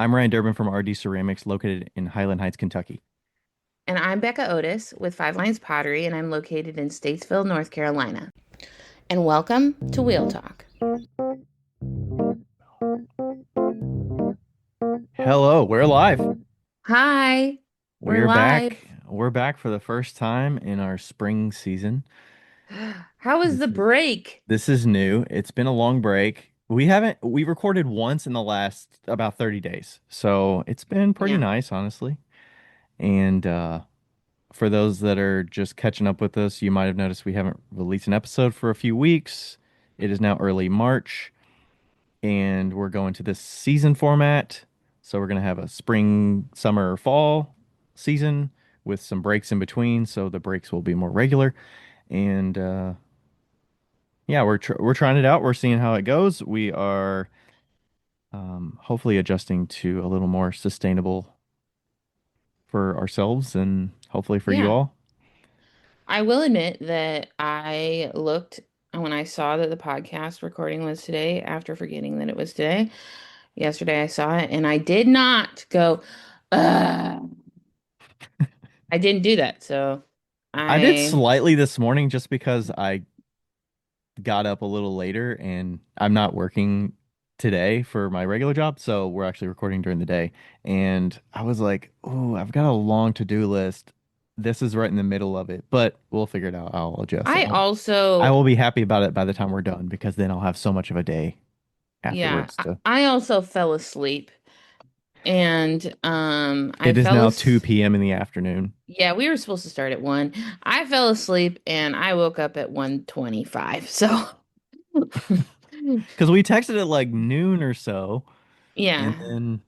I'm Ryan Durbin from RD Ceramics, located in Highland Heights, Kentucky. And I'm Becca Otis with Five Lines Pottery, and I'm located in Statesville, North Carolina. And welcome to Wheel Talk. Hello, we're live. Hi, we're We're live. back. We're back for the first time in our spring season. How was the This is break? this is new. It's been a long break. We recorded once in the last about 30 days. So it's been pretty Yeah, nice, honestly. And for those that are just catching up with us, you might have noticed we haven't released an episode for a few weeks. It is now early March. And we're going to this season format. So we're going to have a spring, summer, fall season with some breaks in between. So the breaks will be more regular. And yeah, we're trying it out. We're seeing how it goes. We are hopefully adjusting to a little more sustainable for ourselves and hopefully for you yeah. all. I will admit that I looked when I saw that the podcast recording was today after forgetting that it was today. Yesterday I saw it and I did not go, Ugh. I didn't do that. So I did I, slightly this morning just because I got up a little later and I'm not working today for my regular job, so we're actually recording during the day. And I was like, "Oh, I've got a long to-do list. This is right in the middle of it, but we'll figure it out. I'll adjust. I I also will be happy about it by the time we're done because then I'll have so much of a day Yeah, afterwards to. I also fell asleep and I It is fell now as 2 p.m. in the afternoon yeah, we were supposed to start at 1. I fell asleep and I woke up at 1:25. So because we texted at like noon or so, and yeah. then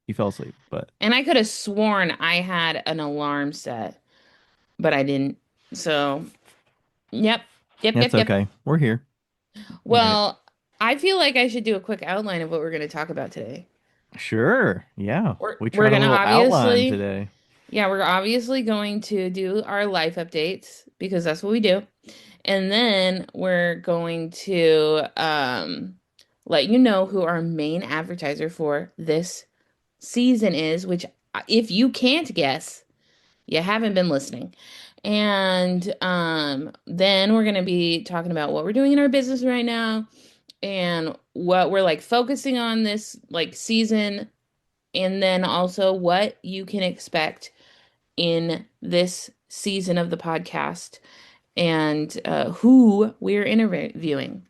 you fell asleep. But And I could have sworn I had an alarm set, but I didn't. So, yep. Yep, it's yep, yep. okay. We're here. We made it. Well, I feel like I should do a quick outline of what we're going to talk about today. Sure. Yeah. We're We we're tried a going to little outline obviously today. Yeah, we're obviously going to do our life updates because that's what we do. And then we're going to let you know who our main advertiser for this season is, which if you can't guess, you haven't been listening. And then we're going to be talking about what we're doing in our business right now and what we're like focusing on this like season and then also what you can expect in this season of the podcast and who we're interviewing.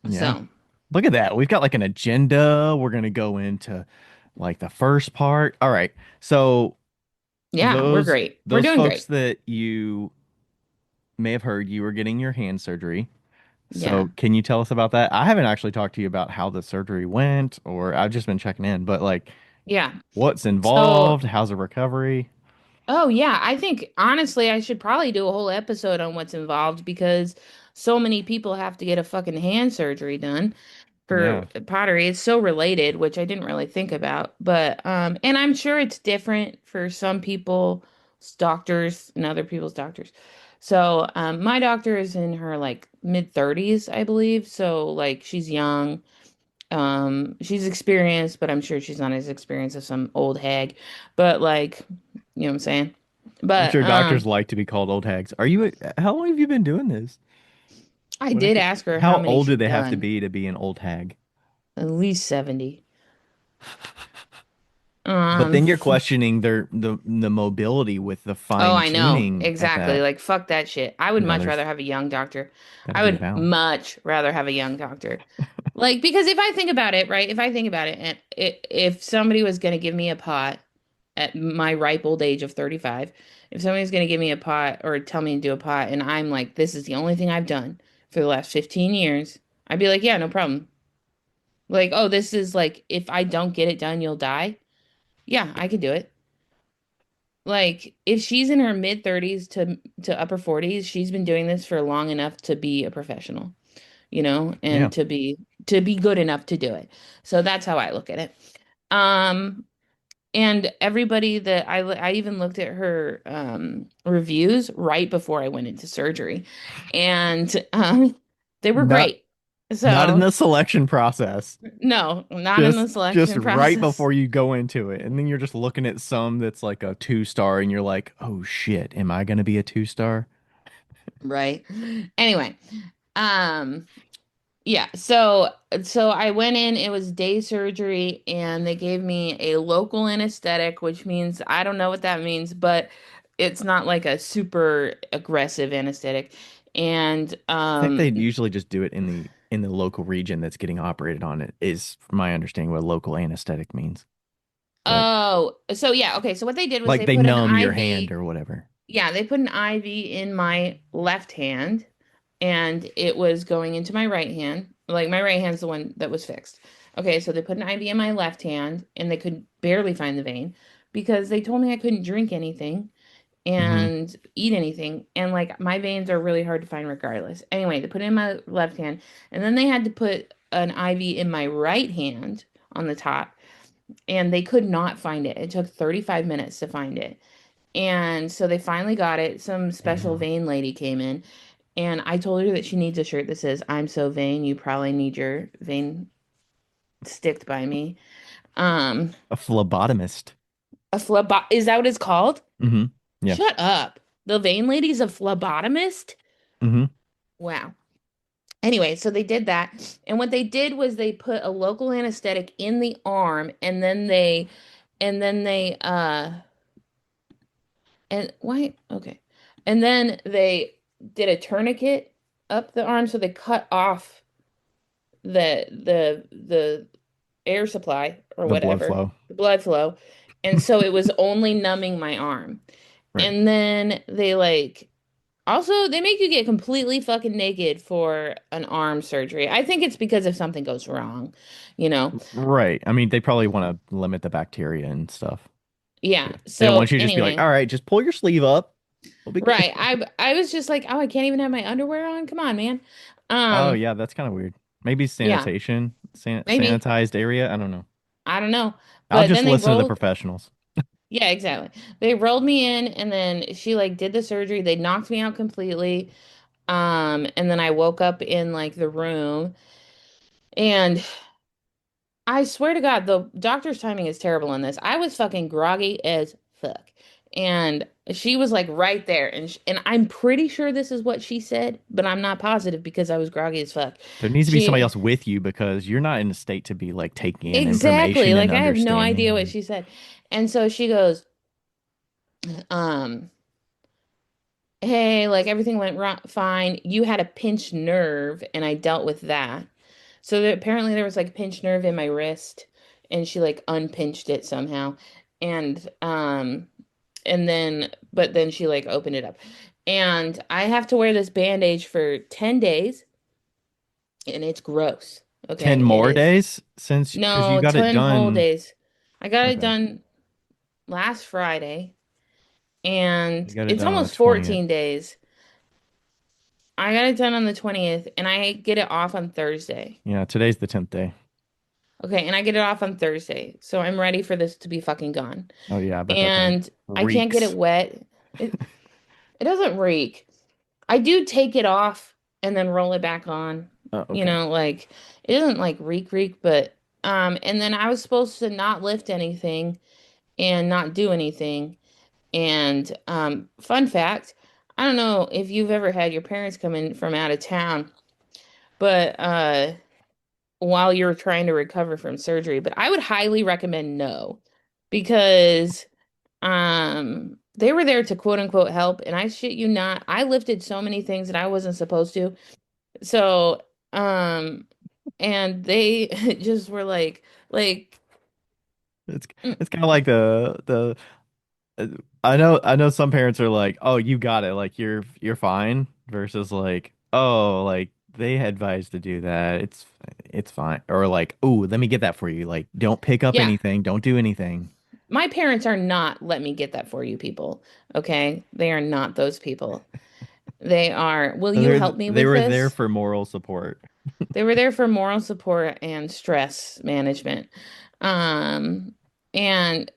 Yeah. So, Look at that. We've got like an agenda. We're going to go into like the first part. All right. So yeah, we're those great. We're those doing great. folks that you may have heard you were getting your hand surgery. Yeah. So can you tell us about that? I haven't actually talked to you about how the surgery went, or I've just been checking in, but like Yeah. what's So, involved? How's the recovery? oh, yeah, I think honestly, I should probably do a whole episode on what's involved because so many people have to get a fucking hand surgery done for Yeah. pottery. It's so related, which I didn't really think about. But and I'm sure it's different for some people's doctors and other people's doctors. So, my doctor is in her like mid 30s, I believe. So, like she's young. She's experienced, but I'm sure she's not as experienced as some old hag. But like, you know what I'm saying? I'm But sure doctors like to be called old hags. How long have you been doing this? I did ask her how How many old do she'd they have done. to be an old hag? At least 70. But Um, then you're questioning the mobility with the Oh, fine I know. tuning at Exactly. that. Like, fuck that shit. I would Yeah, much there's rather have a young doctor. got to I be a would balance. much rather have a young doctor. Like, because if I think about it, right? If I think about it, and if somebody was going to give me a pot at my ripe old age of 35, if somebody's going to give me a pot or tell me to do a pot, and I'm like, this is the only thing I've done for the last 15 years, I'd be like, yeah, no problem. Like, oh, this is like, if I don't get it done, you'll die. Yeah, I could do it. Like if she's in her mid 30s to upper 40s, she's been doing this for long enough to be a professional, Yeah. and to be good enough to do it. So that's how I look at it. Um and everybody that I even looked at her reviews right before I went into surgery and they were Not great. Not in So the selection process. no, not in the Just selection right process. before you go into it. And then you're just looking at some that's like a 2 star and you're like, "Oh shit, am I going to be a 2 star?" Right. Anyway, um, yeah, so I went in, it was day surgery, and they gave me a local anesthetic, which means I don't know what that means, but it's not like a super aggressive anesthetic. And I think they usually just do it in the local region that's getting operated on. It is my understanding what local anesthetic means. But oh, so yeah, okay. So what they did was like they they put an numb your hand IV. or whatever. Yeah, they put an IV in my left hand, and it was going into my right hand. Like my right hand's the one that was fixed. Okay, so they put an IV in my left hand, and they could barely find the vein because they told me I couldn't drink anything Hmm. and eat anything. And like my veins are really hard to find regardless. Anyway, they put it in my left hand, and then they had to put an IV in my right hand on the top, and they could not find it. It took 35 minutes to find it. And so they finally got it. Some special Damn. vein lady came in, and I told her that she needs a shirt that says, "I'm so vain, you probably need your vein sticked by me." Um, A phlebotomist. a phlebo is that what it's called? Hmm. Yeah. Shut up. The vein lady's a phlebotomist? Hmm. Wow. Anyway, so they did that. And what they did was they put a local anesthetic in the arm, and then they and why okay. And then they did a tourniquet up the arm, so they cut off the air supply or The blood whatever, flow. the blood flow. And so it was only numbing my arm. Right. And then they like also they make you get completely fucking naked for an arm surgery. I think it's because if something goes wrong, you know. Right. I mean, they probably want to limit the bacteria and stuff. Yeah. They don't want So you to just be like, anyway, all right, just pull your sleeve up. We'll be good. right. I was just like, "Oh, I can't even have my underwear on. Come on, man." Oh, Um, yeah, that's kind of weird. Maybe yeah, maybe. sanitized area. I don't know. I don't know. I'll But just then they listen to the rolled, professionals. yeah, exactly. They rolled me in, and then she like did the surgery. They knocked me out completely. And then I woke up in like the room, and I swear to God, the doctor's timing is terrible in this. I was fucking groggy as fuck. And she was like right there, and I'm pretty sure this is what she said, but I'm not positive because I was groggy as fuck. There needs to be somebody She else with you because you're not in a state to be like taking in exactly, information and like I have no understanding idea what and she said. And so she goes, um, "Hey, like everything went fine. You had a pinched nerve, and I dealt with that." So apparently there was like a pinched nerve in my wrist, and she like unpinched it somehow. And and then but then she like opened it up. And I have to wear this bandage for 10 days, and it's gross. 10 Okay, it more is. days since because you No, got it 10 whole done. days. I got it Okay. done last Friday, You and got it it's done on the almost 20th. 14 days. I got it done on the 20th, and I get it off on Thursday. Yeah, today's the 10th day. Okay, and I get it off on Thursday. So I'm ready for this to be fucking gone. Oh yeah, I bet that thing And I can't get it reeks. wet. It it doesn't reek. I do take it off and then roll it back on. Oh, You okay. know, like it doesn't like reek, but and then I was supposed to not lift anything and not do anything. And fun fact, I don't know if you've ever had your parents come in from out of town, but while you're trying to recover from surgery, but I would highly recommend no, because they were there to quote unquote help, and I shit you not, I lifted so many things that I wasn't supposed to. So um and they just were like It's mm, it's kind of like the uh, I know some parents are like, "Oh, you got it. Like you're fine." Versus like, "Oh, like they advised to do that. It's fine." Or like, "Oh, let me get that for you. Like don't pick up yeah, anything. Don't do anything." my parents are not let me get that for you people. Okay, they are not those people. They are, will So you help me they with were there this? for moral support. They were there for moral support and stress management. Um, and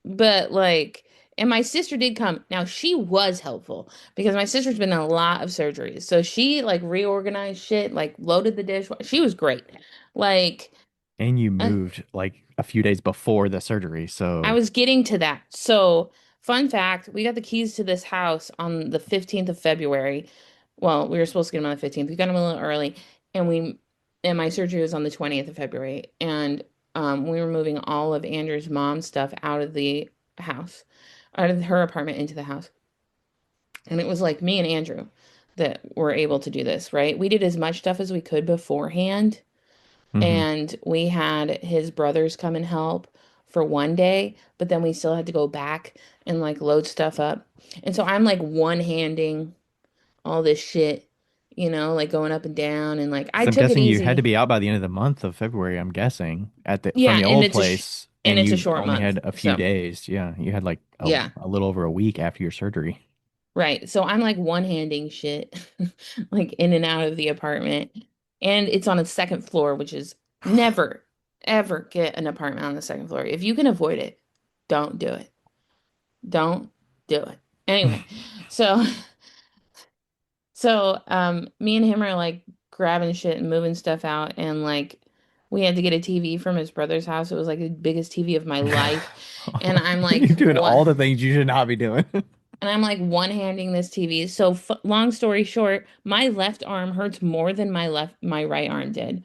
but like And my sister did come. Now she was helpful because my sister's been in a lot of surgeries. So she like reorganized shit, like loaded the dishwasher. She was great. Like And you uh, moved like a few days before the surgery, I so was getting to that. So, fun fact, we got the keys to this house on the 15th of February. Well, we were supposed to get them on the 15th. We got them a little early, and we and my surgery was on the 20th of February. And we were moving all of Andrew's mom's stuff out of the house, out of her apartment into the house. And it was like me and Andrew that were able to do this, right? We did as much stuff as we could beforehand, hmm. and we had his brothers come and help for one day, but then we still had to go back and like load stuff up. And so I'm like one-handing all this shit, like going up and down, and like I So I'm took it guessing you had to easy. be out by the end of the month of February, I'm guessing, at the from Yeah, the and old it's a sh place, and and it's a you short only month. had a few So, days. Yeah, you had like yeah. a little over a week after your surgery. Right. So I'm like one-handing shit like in and out of the apartment. And it's on a second floor, which is never ever get an apartment on the second floor. If you can avoid it, don't do it. Don't do it. Anyway, so me and him are like grabbing shit and moving stuff out, and like we had to get a TV from his brother's house. It was like the biggest TV of my life. And I'm like, You're doing what? all the things you should not be doing. And I'm like one-handing this TV. So f long story short, my left arm hurts more than my right arm did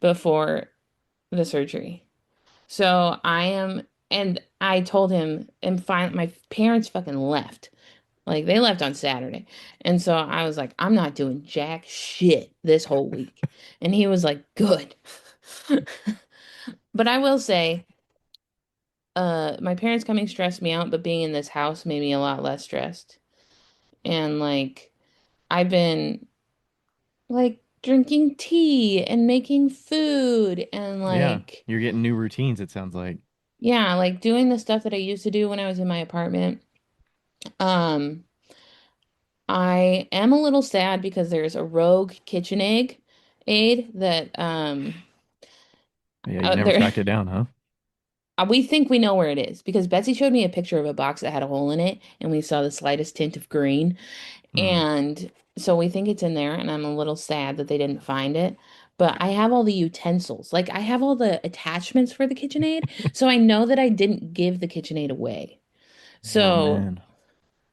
before the surgery. So and I told him, and fine, my parents fucking left. Like they left on Saturday. And so I was like, I'm not doing jack shit this whole week. And he was like, good. But I will say, my parents coming stressed me out, but being in this house made me a lot less stressed. And like I've been like drinking tea and making food and Yeah, like you're getting new routines, it sounds like. yeah, like doing the stuff that I used to do when I was in my apartment. Um, I am a little sad because there's a rogue KitchenAid aid that Yeah, you out never there. tracked it down, huh? We think we know where it is because Betsy showed me a picture of a box that had a hole in it, and we saw the slightest tint of green. Hmm. And so we think it's in there, and I'm a little sad that they didn't find it. But I have all the utensils. Like I have all the attachments for the KitchenAid. So I know that I didn't give the KitchenAid away. Oh So man.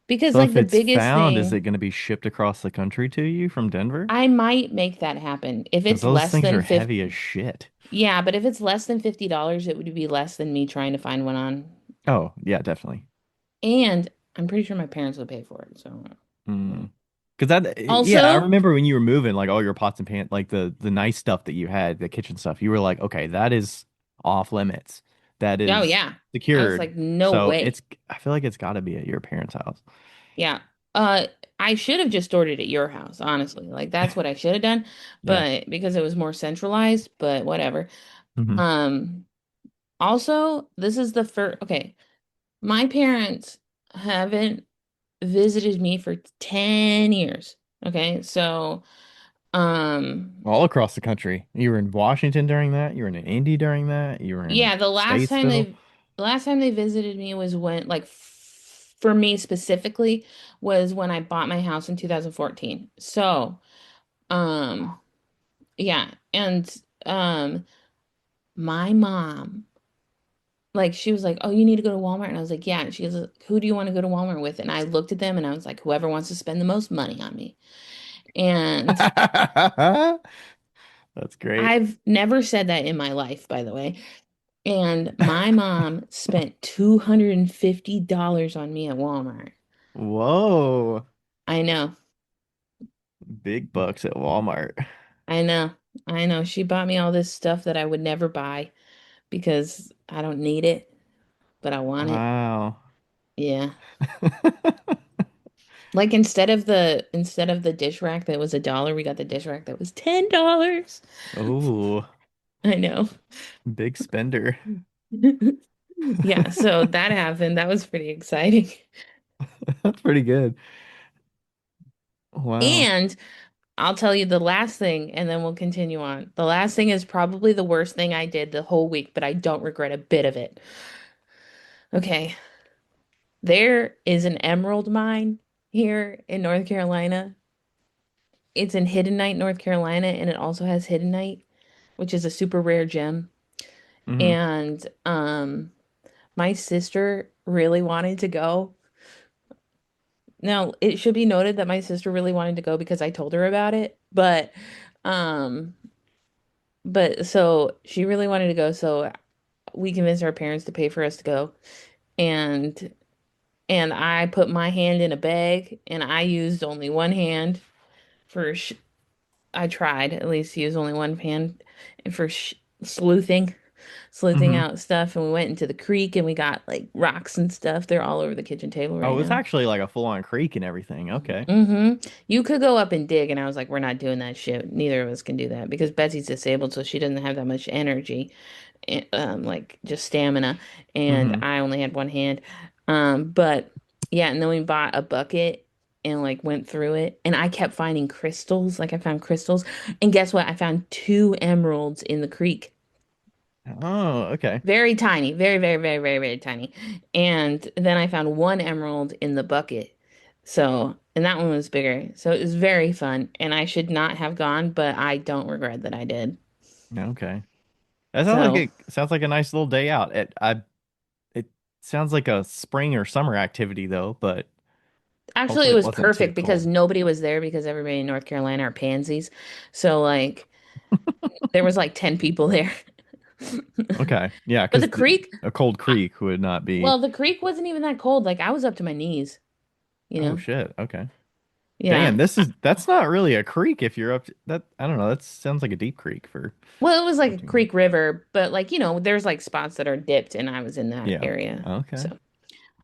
because So like if the it's biggest found, is it thing, going to be shipped across the country to you from Denver? I might make that happen. If Because it's those less things than are heavy 50, as shit. yeah, but if it's less than $50, it would be less than me trying to find one on. Oh, yeah, definitely. And I'm pretty sure my parents would pay for it. So yeah. Mm. Because yeah, I Also, remember when you were moving, like all your pots and pans, like the nice stuff that you had, the kitchen stuff, you were like, okay, that is off limits. That oh is yeah. I was secured. like, no So way. I feel like it's got to be at your parents' house. Yeah. Uh, I should have just stored it at your house, honestly. Like that's what I should have done, Yeah. but because it was more centralized, but whatever. Hmm. Um, Also, this is the first, okay, my parents haven't visited me for 10 years. Okay? So, um All across the country. You were in Washington during that. You were in Indy during that. You were in yeah, Statesville. the last time they visited me was when like for me specifically was when I bought my house in 2014. So, um yeah, and my mom like she was like, "Oh, you need to go to Walmart." And I was like, "Yeah." And she goes, "Who do you want to go to Walmart with?" And I looked at them and I was like, "Whoever wants to spend the most money on me." And That's great. I've never said that in my life, by the way. And my mom spent $250 on me at Walmart. Whoa. I know. Big bucks at Walmart. I know. I know. She bought me all this stuff that I would never buy because I don't need it, but I want it. Wow. Yeah. Like instead of the dish rack that was $1, we got the dish rack that was $10. Oh, I know. big spender. Yeah, so that happened. That was pretty exciting. That's pretty good. Wow. And I'll tell you the last thing, and then we'll continue on. The last thing is probably the worst thing I did the whole week, but I don't regret a bit of it. Okay. There is an emerald mine here in North Carolina. It's in Hiddenite, North Carolina, and it also has Hiddenite, which is a super rare gem. Hmm. And my sister really wanted to go. Now, it should be noted that my sister really wanted to go because I told her about it, um but so she really wanted to go, so we convinced our parents to pay for us to go. And I put my hand in a bag and I used only one hand for I tried at least to use only one hand for sleuthing sleuthing Hmm. out stuff, and we went into the creek and we got like rocks and stuff. They're all over the kitchen table Oh, right it was now. actually like a full-on creek and everything. Okay. You could go up and dig, and I was like, we're not doing that shit. Neither of us can do that because Betsy's disabled, so she doesn't have that much energy, like just stamina, and Hmm. I only had one hand. But yeah, and then we bought a bucket and like went through it, and I kept finding crystals. Like I found crystals, and guess what? I found two emeralds in the creek. Oh, okay. Very tiny, very, very, very, very, very tiny. And then I found one emerald in the bucket. So, and that one was bigger. So it was very fun. And I should not have gone, but I don't regret that I did. Okay. That So sounds like a nice little day out. It sounds like a spring or summer activity though, but actually, hopefully it it was wasn't too perfect because cold. nobody was there because everybody in North Carolina are pansies. So, like, there was like 10 people there. Okay. Yeah, But the because creek, a cold I- creek would not be. well, the creek wasn't even that cold. Like, I was up to my knees, you Oh know? shit. Okay. Yeah. Damn, that's not really a creek if you're up to, that. I don't know. That sounds like a deep creek for Well, it was like a 14. creek river, but like, there's like spots that are dipped and I was in that Yeah. area. Okay. So,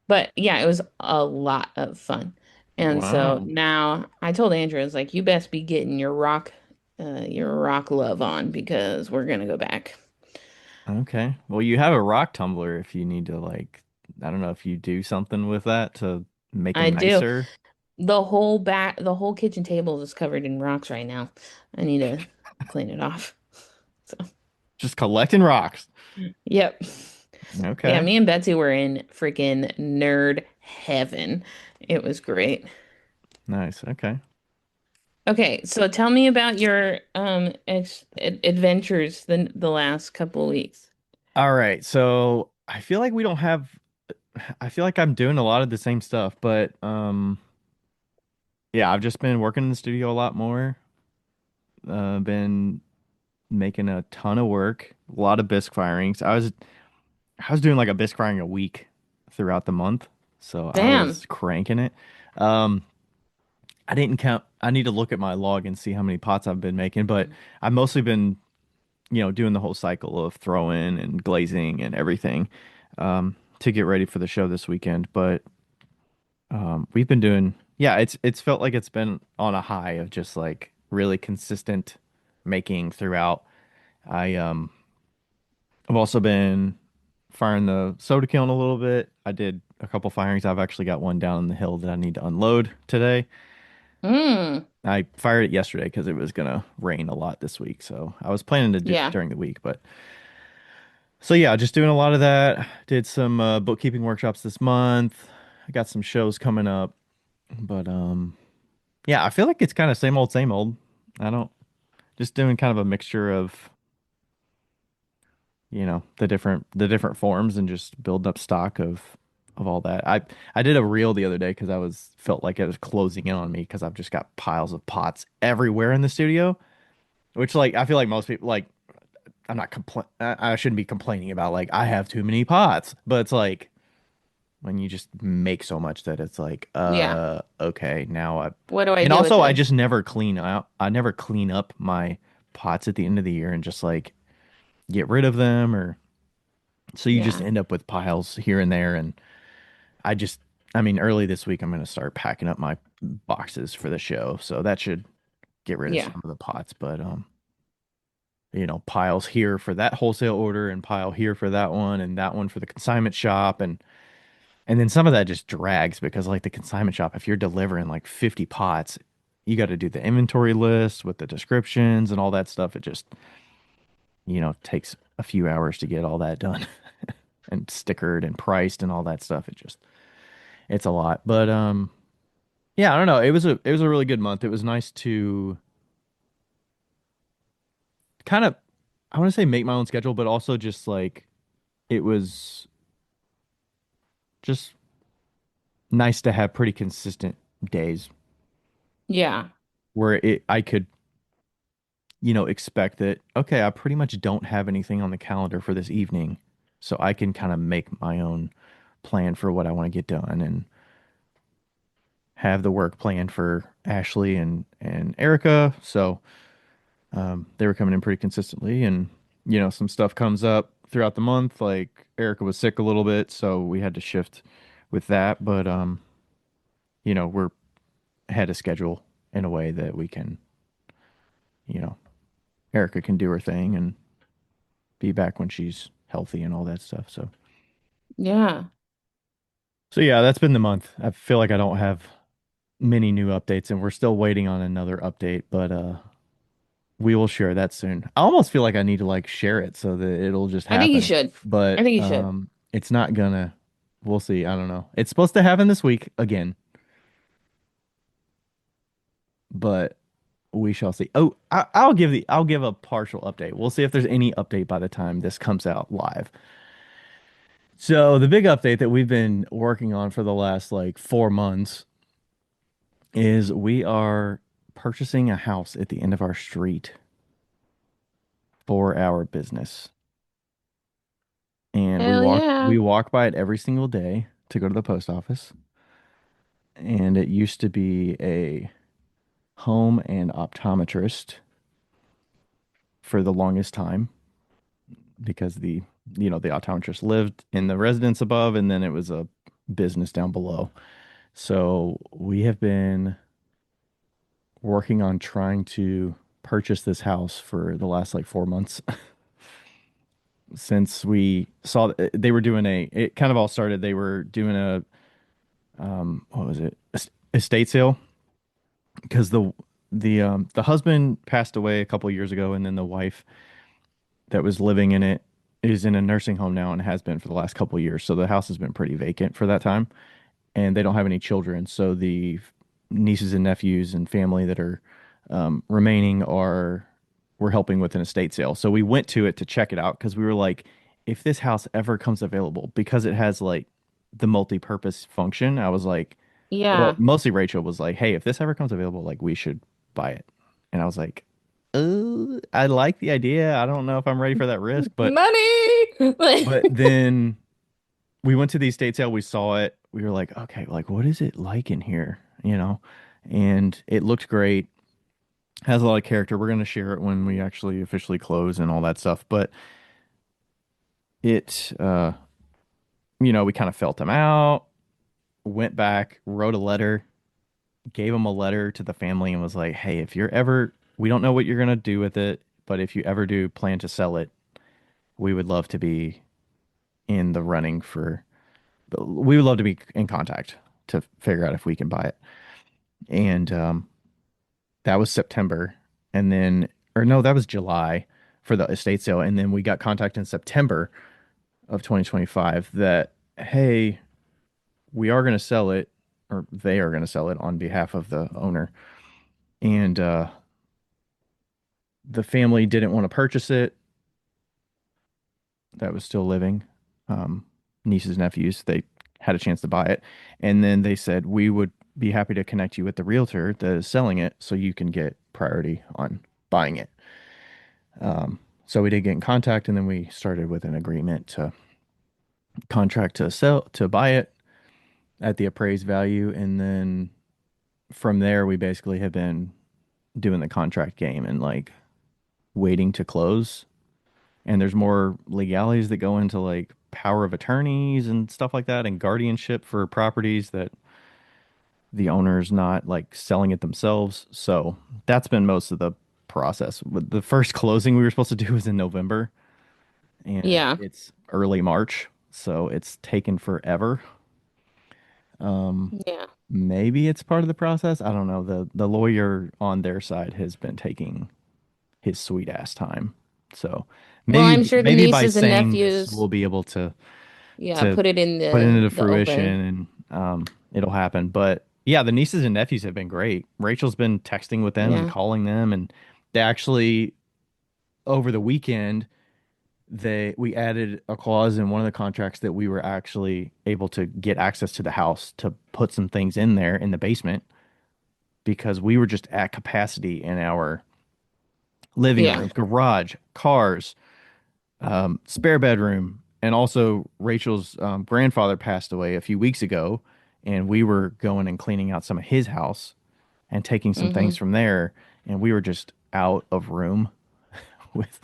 but yeah, it was a lot of fun. And so Wow. now I told Andrew, I was like, you best be getting your rock love on because we're gonna go back. Okay. Well, you have a rock tumbler if you need to like I don't know if you do something with that to make I them do. nicer. The whole kitchen table is covered in rocks right now. I need to clean it off. So, Just collecting rocks. yep. Yeah, Okay. me and Betsy were in freaking nerd heaven. It was great. Nice. Okay. Okay, so tell me about your adventures the last couple weeks. All right. So I feel like I'm doing a lot of the same stuff, but yeah, I've just been working in the studio a lot more. Been making a ton of work, a lot of bisque firings. I was doing like a bisque firing a week throughout the month, so I Damn. was cranking it. Um, I didn't count. I need to look at my log and see how many pots I've been making, but I've mostly been, doing the whole cycle of throwing and glazing and everything, to get ready for the show this weekend. But we've been doing, yeah, it's felt like it's been on a high of just like really consistent making throughout. I've also been firing the soda kiln a little bit. I did a couple firings. I've actually got one down in the hill that I need to unload today. Mm, I fired it yesterday because it was gonna rain a lot this week, so I was planning to do it yeah. during the week. But so yeah, just doing a lot of that. Did some bookkeeping workshops this month. I got some shows coming up, but yeah, I feel like it's kind of same old, same old. I don't just doing kind of a mixture of the different forms and just build up stock of all that. I did a reel the other day because I was felt like it was closing in on me because I've just got piles of pots everywhere in the studio, which like I feel like most people like I'm not compl I shouldn't be complaining about like I have too many pots, but it's like when you just make so much that it's like Yeah. okay, now I What do I and do with also I this? just never clean out I never clean up my pots at the end of the year and just like get rid of them or so you just Yeah. end up with piles here and there. And I just, I mean, early this week, I'm going to start packing up my boxes for the show. So that should get rid of Yeah. some of the pots. But, piles here for that wholesale order and pile here for that one for the consignment shop. And then some of that just drags because, like, the consignment shop, if you're delivering like 50 pots, you got to do the inventory list with the descriptions and all that stuff. It just, takes a few hours to get all that done and stickered and priced and all that stuff. It just, it's a lot. But yeah, I don't know. It was a really good month. It was nice to kind of, I want to say make my own schedule, but also just like it was just nice to have pretty consistent days Yeah. where I could, expect that, okay, I pretty much don't have anything on the calendar for this evening. So I can kind of make my own plan for what I want to get done and have the work planned for Ashley and Erica. So they were coming in pretty consistently, and some stuff comes up throughout the month. Like Erica was sick a little bit, so we had to shift with that. But we're ahead of schedule in a way that we can, you know, Erica can do her thing and be back when she's healthy and all that stuff. Yeah. So yeah, that's been the month. I feel like I don't have many new updates, and we're still waiting on another update, but we will share that soon. I almost feel like I need to like share it so that it'll just I think you happen. should. I But think you should. it's not gonna. We'll see. I don't know. It's supposed to happen this week again, but we shall see. Oh, I'll give a partial update. We'll see if there's any update by the time this comes out live. So the big update that we've been working on for the last like 4 months is we are purchasing a house at the end of our street for our business. And Hell we yeah. walk by it every single day to go to the post office. And it used to be a home and optometrist for the longest time because the optometrist lived in the residence above and then it was a business down below. So we have been working on trying to purchase this house for the last like 4 months since we saw they were doing it kind of all started. They were doing a what was it? Estate sale because the husband passed away a couple years ago, and then the wife that was living in it is in a nursing home now and has been for the last couple years. So the house has been pretty vacant for that time, and they don't have any children. So the nieces and nephews and family that are remaining are we're helping with an estate sale. So we went to it to check it out because we were like, if this house ever comes available, because it has like the multi-purpose function, I was like, well, Yeah. mostly Rachel was like, hey, if this ever comes available, like we should buy it. And I was like, I like the idea. I don't know if I'm ready for that risk, Money. but then we went to the estate sale, we saw it, we were like, okay, like what is it like in here? And it looked great, has a lot of character. We're gonna share it when we actually officially close and all that stuff. But it we kind of felt him out, went back, wrote a letter, gave him a letter to the family and was like, hey, if you're ever, we don't know what you're gonna do with it, but if you ever do plan to sell it, we would love to be in the running for we would love to be in contact to figure out if we can buy it. And that was September. And then, or no, that was July for the estate sale. And then we got contact in September of 2025 that, hey, we are going to sell it, or they are going to sell it on behalf of the owner. And the family didn't want to purchase it. That was still living. Um, Nieces, nephews, they had a chance to buy it. And then they said, we would be happy to connect you with the realtor that is selling it so you can get priority on buying it. So we did get in contact and then we started with an agreement to contract to sell, to buy it at the appraised value. And then from there, we basically have been doing the contract game and like waiting to close. And there's more legalities that go into like power of attorneys and stuff like that and guardianship for properties that the owner's not like selling it themselves. So that's been most of the process. But the first closing we were supposed to do was in November and Yeah. it's early March. So it's taken forever. Yeah. Maybe it's part of the process. I don't know. The lawyer on their side has been taking his sweet ass time. So Well, I'm maybe sure the maybe by nieces and saying this nephews, we'll be able yeah, to put it in put it into the fruition open. It'll happen. But yeah, the nieces and nephews have been great. Rachel's been texting with them and Yeah. calling them, and they actually over the weekend they we added a clause in one of the contracts that we were actually able to get access to the house to put some things in there in the basement because we were just at capacity in our living Yeah. room, garage, cars, spare bedroom, and also Rachel's grandfather passed away a few weeks ago, and we were going and cleaning out some of his house and taking some things Hmm. from there, and we were just out of room with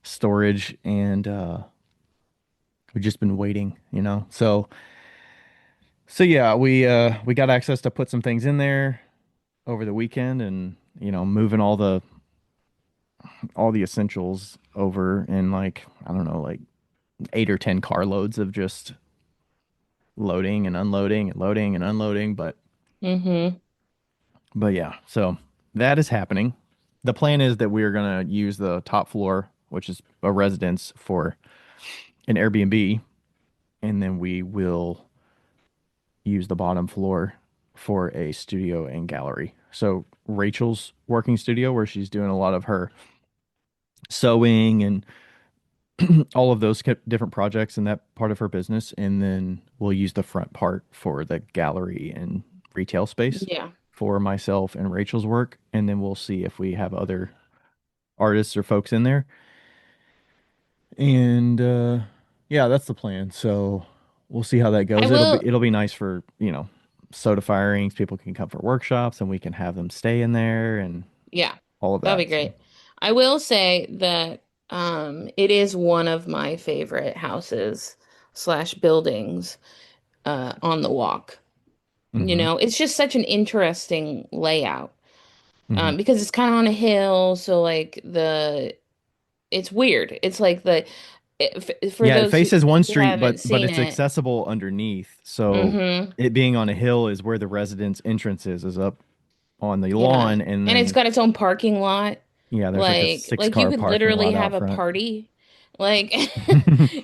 storage, and we've just been waiting, you know. So yeah, we got access to put some things in there over the weekend, and moving all the essentials over in like I don't know, like 8 or 10 carloads of just loading and unloading and loading and unloading. Hmm. But yeah, so that is happening. The plan is that we are gonna use the top floor, which is a residence, for an Airbnb, and then we will use the bottom floor for a studio and gallery. So Rachel's working studio where she's doing a lot of her sewing and all of those different projects in that part of her business, and then we'll use the front part for the gallery and retail space Yeah. for myself and Rachel's work, and then we'll see if we have other artists or folks in there. And yeah, that's the plan. So we'll see how that I goes. will. It'll be nice for, soda firings. People can come for workshops and we can have them stay in there and Yeah. all of That'll be that. So great. I will say that it is one of my favorite houses slash buildings on the walk. You hmm know, it's just such an interesting layout. hmm Because it's kind of on a hill, so like it's weird. It's like for Yeah, it those faces one who street, haven't but seen it's it. accessible underneath. So Hmm. it being on a hill is where the residence entrance is up on the Yeah. lawn, and And it's then got its own parking lot. yeah, there's like a Like six like you car could parking literally lot have out a front. party. Like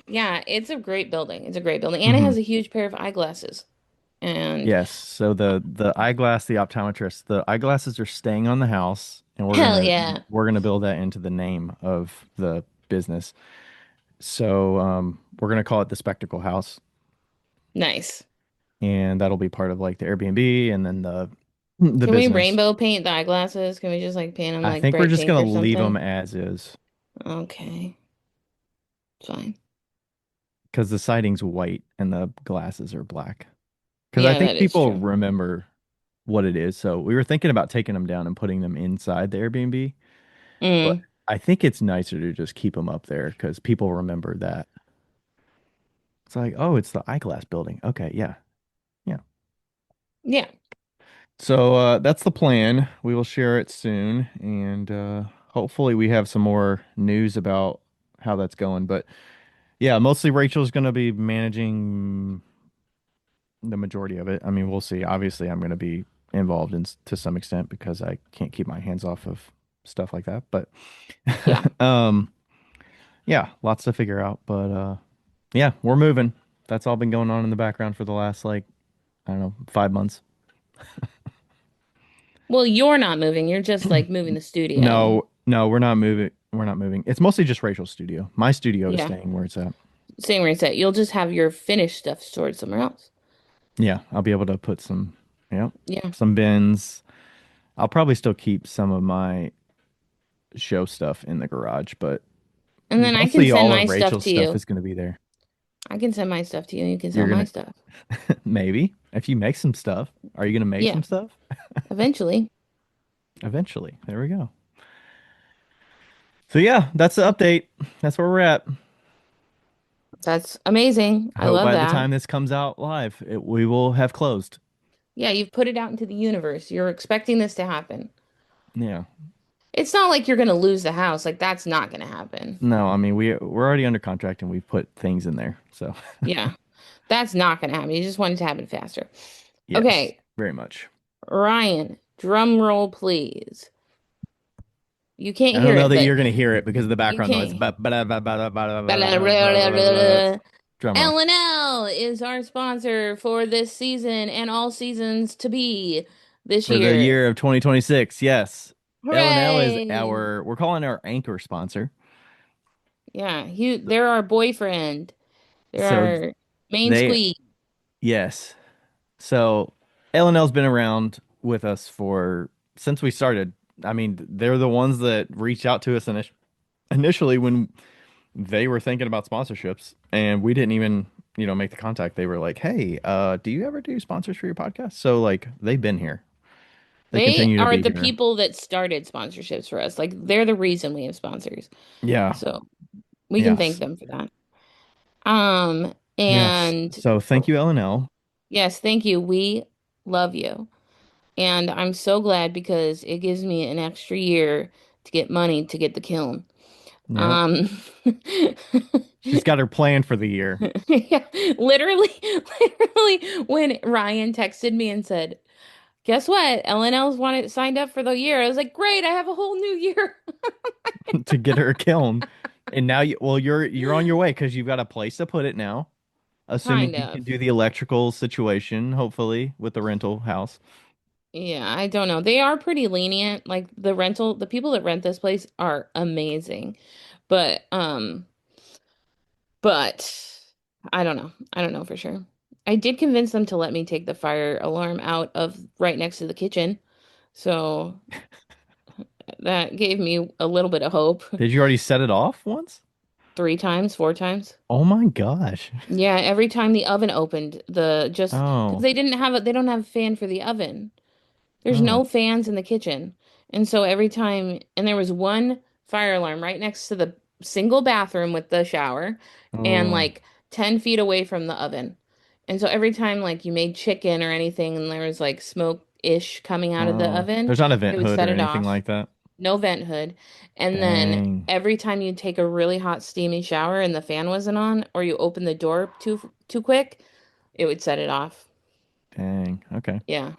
yeah, it's a great building. It's a great building. And it hmm has a huge pair of eyeglasses. And Yes. So the eyeglass, the optometrist, the eyeglasses are staying on the house, and hell yeah. we're gonna build that into the name of the business. So we're gonna call it the Spectacle House, Nice. and that'll be part of like the Airbnb, and then the Can we business. rainbow paint the eyeglasses? Can we just like paint them I like think we're bright just pink gonna or leave them something? as is Okay, fine. because the siding's white and the glasses are black. Because I Yeah, think that is people true. remember what it is. So we were thinking about taking them down and putting them inside the Airbnb, but Mm, I think it's nicer to just keep them up there because people remember that. It's like, oh, it's the eyeglass building. Okay, yeah, yeah. yeah. So that's the plan. We will share it soon, and hopefully we have some more news about how that's going. But yeah, mostly Rachel's going to be managing the majority of it. I mean, we'll see. Obviously, I'm going to be involved to some extent because I can't keep my hands off of stuff like that. But Yeah. um, yeah, lots to figure out. But yeah, we're moving. That's all been going on in the background for the last like I don't know 5 months. Well, you're not moving. You're just like moving the studio. No, no, we're not moving. We're not moving. It's mostly just Rachel's studio. My studio is Yeah. staying where it's at. Same reset. You'll just have your finished stuff stored somewhere else. Yeah, I'll be able to put yeah, Yeah. some bins. I'll probably still keep some of my show stuff in the garage, but And then I can mostly send all my of stuff Rachel's to stuff you. is going to be there. I can send my stuff to you. You can sell You're my gonna stuff. maybe if you make some stuff. Are you gonna make Yeah. some stuff? Eventually. Eventually. There we go. So yeah, that's the update. That's where we're at. That's amazing. I I hope love by the that. time this comes out live, we will have closed. Yeah, you've put it out into the universe. You're expecting this to happen. Yeah. It's not like you're going to lose the house. Like, that's not going to happen. No, I mean we're already under contract and we've put things in there. So Yeah, that's not going to happen. You just want it to happen faster. yes, Okay, very much. Ryan, drum roll, please. You can't I don't hear know it, that but you're gonna hear it because of the you background noise. can. Ba- ba- da- ba- ba- da- ba- da- ba- da- ba- da- ba- da- ba- da- Drum roll. L&L is our sponsor for this season and all seasons to be this For the year. year of 2026, yes. L&L is Hooray! we're calling our anchor sponsor. Yeah, they're our boyfriend. They're So our main they, squeeze. yes. So L&L's been around with us for since we started. I mean, they're the ones that reached out to us initially when they were thinking about sponsorships, and we didn't even, make the contact. They were like, "Hey, do you ever do sponsors for your podcast?" So like, they've been here. They They continue to are be the here. people that started sponsorships for us. Like they're the reason we have sponsors. Yeah. So we can thank Yes. them for that. Yes. And So thank you, L&L. yes, thank you. We love you. And I'm so glad because it gives me an extra year to get money to get the kiln. Yep. Um, She's got her plan for the year. yeah, literally, when Ryan texted me and said, "Guess what? LNL's wanted signed up for the year." I was like, "Great! I have a whole new year." To get her a kiln. And now you're on your way because you've got a place to put it now. Assuming Kind you can of. do the electrical situation, hopefully, with the rental house. Yeah, I don't know. They are pretty lenient. Like the people that rent this place are amazing. But but I don't know. I don't know for sure. I did convince them to let me take the fire alarm out of right next to the kitchen. So that gave me a little bit of hope. Did you already set it off once? 3 times, 4 times. Oh my gosh. Yeah, every time the oven opened, the just because Oh, they don't have a fan for the oven. There's oh, no fans in the kitchen. And so every time, and there was one fire alarm right next to the single bathroom with the shower and oh, like 10 feet away from the oven. And so every time like you made chicken or anything and there was like smoke-ish coming out of the oh. oven, There's not a it vent would hood set or it anything off. like that. No vent hood. And then Dang, every time you take a really hot steamy shower and the fan wasn't on or you open the door too quick, it would set it off. dang. Okay. Yeah.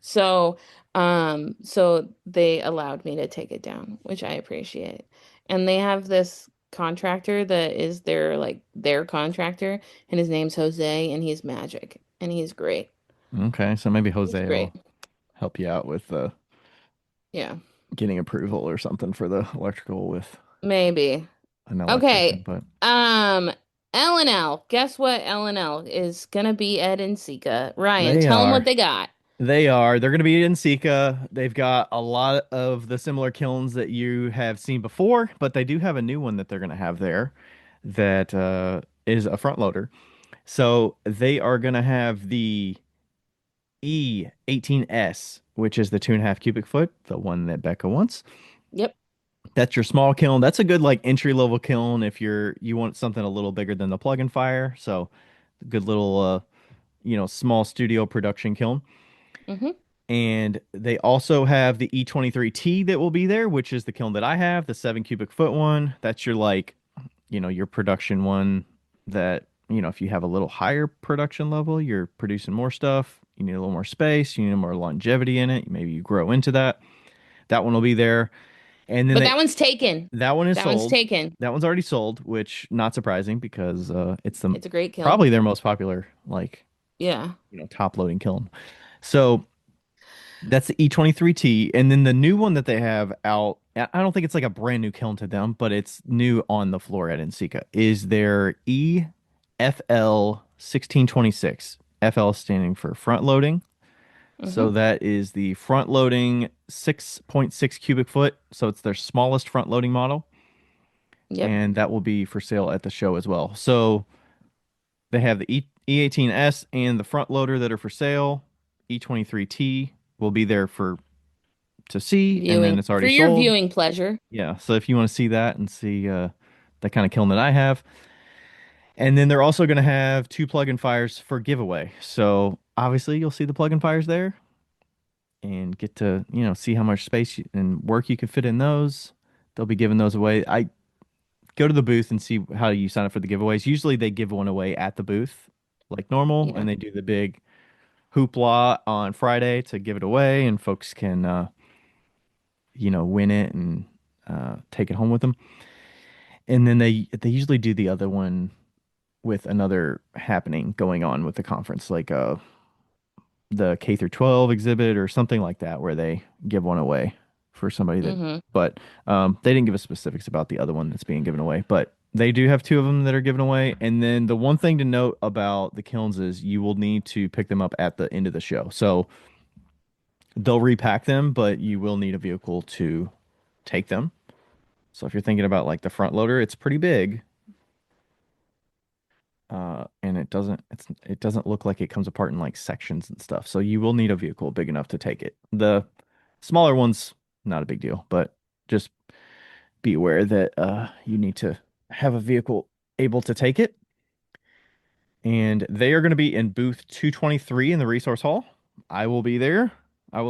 So, so they allowed me to take it down, which I appreciate. And they have this contractor that is their contractor, and his name's Jose, and he's magic, and he's great. Okay. So maybe He's Jose great. will help you out with Yeah, getting approval or something for the electrical with maybe. an electrician. Okay. But Um, L&L. Guess what? L&L is gonna be at Sika. Ryan, they tell them what are. they got. They are. They're going to be in Sika. They've got a lot of the similar kilns that you have seen before, but they do have a new one that they're going to have there that is a front loader. So they are going to have the E18S, which is the 2.5 cubic foot, the one that Becca wants. Yep. That's your small kiln. That's a good like entry level kiln if you want something a little bigger than the plug and fire. So good little small studio production kiln. Mm-hmm. And they also have the E23T that will be there, which is the kiln that I have, the 7 cubic foot one. That's your like, your production one that, if you have a little higher production level, you're producing more stuff. You need a little more space, you need more longevity in it. Maybe you grow into that. That one will be there. And then But that one's taken. that one is That one's sold. taken. That one's already sold, which not surprising because it's the It's a great kiln. probably their most popular, like, Yeah. top loading kiln. So that's the E23T. And then the new one that they have out, I don't think it's like a brand new kiln to them, but it's new on the floor at Ensika, is their EFL 1626. FL standing for front loading. So Mm-hmm. that is the front loading 6.6 cubic foot. So it's their smallest front loading model. Yep. And that will be for sale at the show as well. So they have the E18S and the front loader that are for sale. E23T will be there to see, and then Viewing it's for already your sold. viewing pleasure. Yeah, so if you want to see that and see the kind of kiln that I have, and then they're also going to have two plug-in fires for giveaway. So obviously you'll see the plug-in fires there and get to see how much space and work you can fit in those. They'll be giving those away. I go to the booth and see how you sign up for the giveaways. Usually they give one away at the booth like normal, Yeah. and they do the big hoopla on Friday to give it away, and folks can win it and take it home with them. And then they usually do the other one with another happening going on with the conference, like the K through 12 exhibit or something like that, where they give one away for somebody that. Mm-hmm. But they didn't give us specifics about the other one that's being given away. But they do have two of them that are given away. And then the one thing to note about the kilns is you will need to pick them up at the end of the show. So they'll repack them, but you will need a vehicle to take them. So if you're thinking about like the front loader, it's pretty big. And it doesn't look like it comes apart in like sections and stuff. So you will need a vehicle big enough to take it. The smaller ones, not a big deal, but just be aware that you need to have a vehicle able to take it. And they are going to be in booth 223 in the resource hall. I will be there. I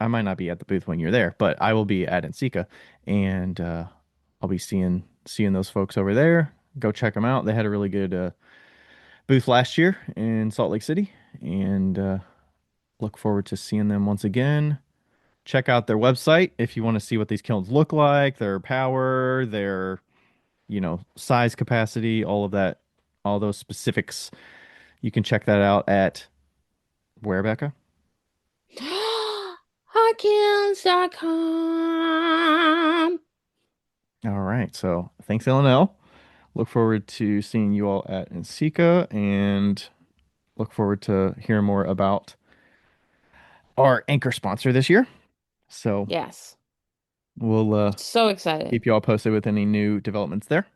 might not be at the booth when you're there, but I will be at Ensika, and I'll be seeing those folks over there. Go check them out. They had a really good booth last year in Salt Lake City, and look forward to seeing them once again. Check out their website if you want to see what these kilns look like, their power, their, size capacity, all of that, all those specifics. You can check that out at where, Becca? Hawkins.com. All right. So thanks, LNL. Look forward to seeing you all at Ensika and look forward to hearing more about our anchor sponsor this year. So Yes. we'll So excited. keep you all posted with any new developments there.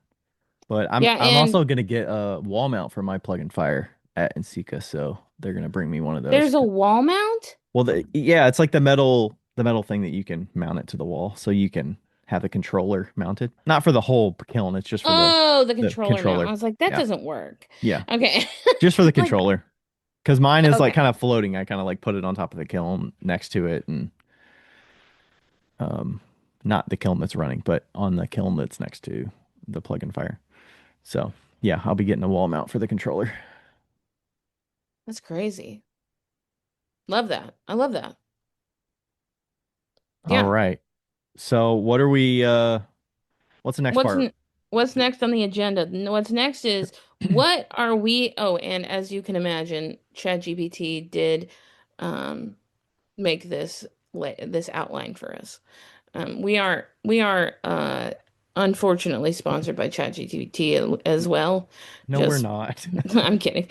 But I'm Yeah, I'm and also gonna get a wall mount for my plug and fire at Ensika, so they're gonna bring me one of those. there's a wall mount? Well, yeah, it's like the metal thing that you can mount it to the wall, so you can have the controller mounted. Not for the whole kiln, it's just for Oh, the the controller mount. I controller. was like, that Yeah, doesn't work. yeah, Okay. just for the Like, controller. Because mine is like okay. kind of floating. I kind of like put it on top of the kiln next to it, and um, not the kiln that's running, but on the kiln that's next to the plug and fire. So yeah, I'll be getting a wall mount for the controller. That's crazy. Love that. I love that. All Yeah. right. So what's the next What's part? n what's next on the agenda? What's next is what are we? Oh, and as you can imagine, ChatGPT did um make this outline for us. We are unfortunately sponsored by ChatGPT as well. No, we're Just not. I'm kidding.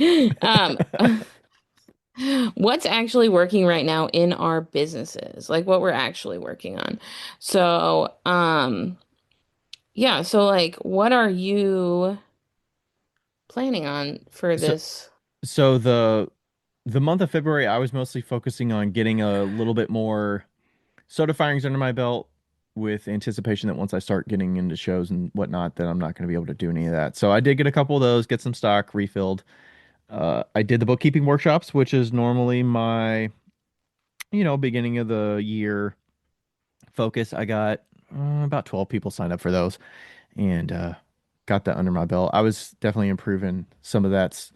What's actually working right now in our businesses, like what we're actually working on. So, yeah, so like what are you planning on for So this? so the month of February, I was mostly focusing on getting a little bit more soda firings under my belt with anticipation that once I start getting into shows and whatnot, that I'm not going to be able to do any of that. So I did get a couple of those, get some stock refilled. I did the bookkeeping workshops, which is normally my, beginning of the year focus. I got about 12 people signed up for those and got that under my belt. I was definitely improving some of that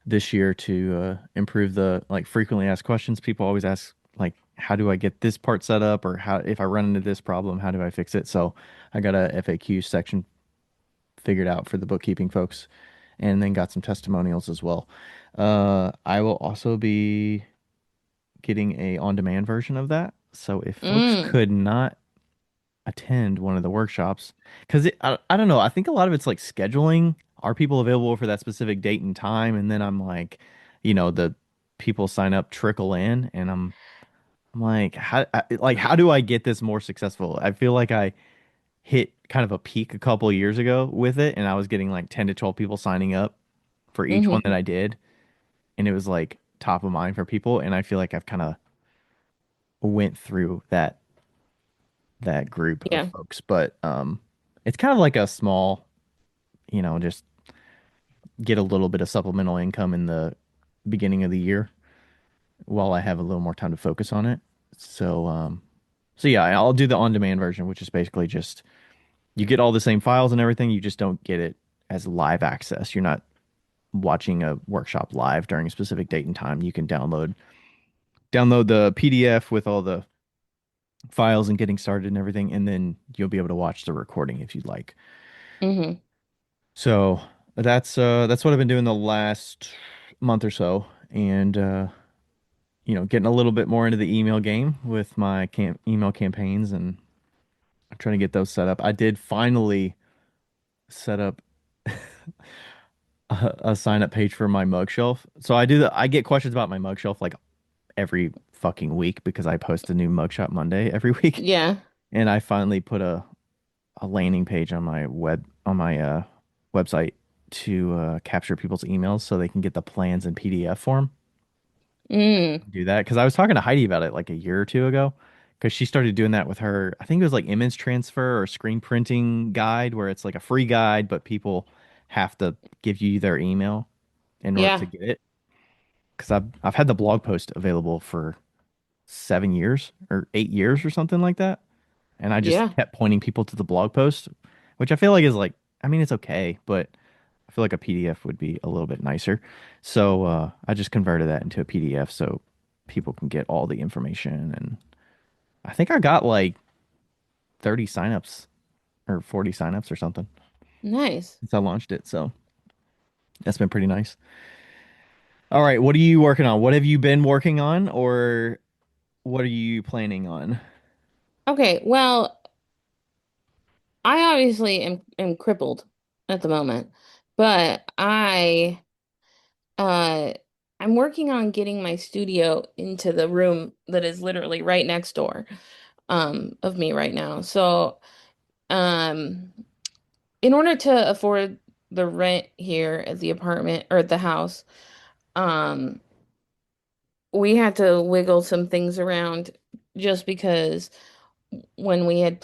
this year to improve the like frequently asked questions. People always ask like, how do I get this part set up, or how if I run into this problem, how do I fix it? So I got a FAQ section figured out for the bookkeeping folks, and then got some testimonials as well. I will also be getting a on-demand version of that. So if folks Mm, could not attend one of the workshops, because I don't know, I think a lot of it's like scheduling. Are people available for that specific date and time? And then I'm like, the people sign up trickle in, and I'm like, how do I get this more successful? I feel like I hit kind of a peak a couple of years ago with it, and I was getting like 10 to 12 people signing up for each one hmm that I did, and it was like top of mind for people. And I feel like I've kind of went through that group of Yeah. folks, but it's kind of like a small, just get a little bit of supplemental income in the beginning of the year while I have a little more time to focus on it. So yeah, I'll do the on-demand version, which is basically just you get all the same files and everything, you just don't get it as live access. You're not watching a workshop live during a specific date and time. You can download the PDF with all the files and getting started and everything, and then you'll be able to watch the recording if you'd like. hmm So That's what I've been doing the last month or so, and getting a little bit more into the email game with my email campaigns, and I'm trying to get those set up. I did finally set up a sign up page for my mug shelf. So I get questions about my mug shelf like every fucking week because I post a new mugshot Monday every week. Yeah. And I finally put a landing page on my website to capture people's emails so they can get the plans in PDF form. Mm. Do that because I was talking to Heidi about it like a year or two ago because she started doing that with her. I think it was like image transfer or screen printing guide where it's like a free guide, but people have to give you their email in order to Yeah. get it. Because I've had the blog post available for 7 years or 8 years or something like that, and I just Yeah. kept pointing people to the blog post, which I feel like is like, I mean, it's okay, but I feel like a PDF would be a little bit nicer. So I just converted that into a PDF so people can get all the information. And I think I got like 30 signups or 40 signups or something Nice. since I launched it. So that's been pretty nice. All right, what are you working on? What have you been working on, or what are you planning on? Okay, well, I obviously am crippled at the moment, but uh I'm working on getting my studio into the room that is literally right next door of me right now. So, um in order to afford the rent here at the apartment or at the house, um we had to wiggle some things around just because when we had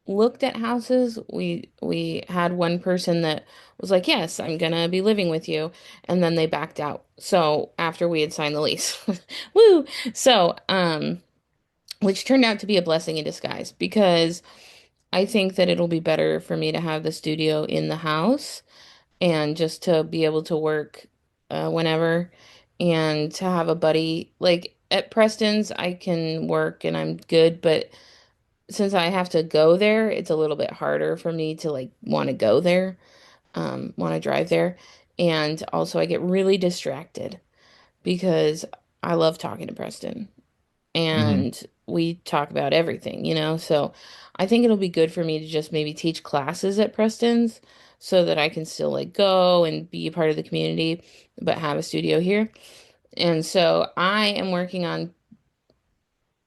looked at houses, we had one person that was like, "Yes, I'm gonna be living with you," and then they backed out. So after we had signed the lease, woo! So which turned out to be a blessing in disguise because I think that it'll be better for me to have the studio in the house and just to be able to work whenever and to have a buddy like at Preston's I can work and I'm good, but since I have to go there, it's a little bit harder for me to like want to go there, want to drive there. And also I get really distracted because I love talking to Preston Hmm. and we talk about everything, you know? So I think it'll be good for me to just maybe teach classes at Preston's so that I can still like go and be a part of the community, but have a studio here. And so I am working on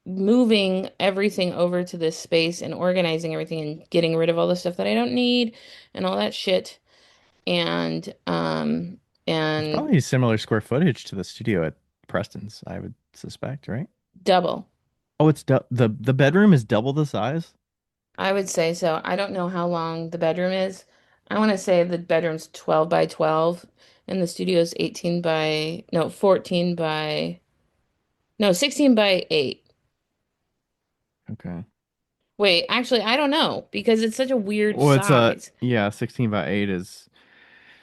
moving everything over to this space and organizing everything and getting rid of all the stuff that I don't need and all that shit. And It's and probably similar square footage to the studio at Preston's, I would suspect, right? double. Oh, it's the bedroom is double the size. I would say so. I don't know how long the bedroom is. I want to say the bedroom's 12 by 12 and the studio is 18 by, no, 14 by, no, 16 by 8. Okay. Wait, actually, I don't know because it's such a weird Well, it's a size. yeah, 16 by 8 is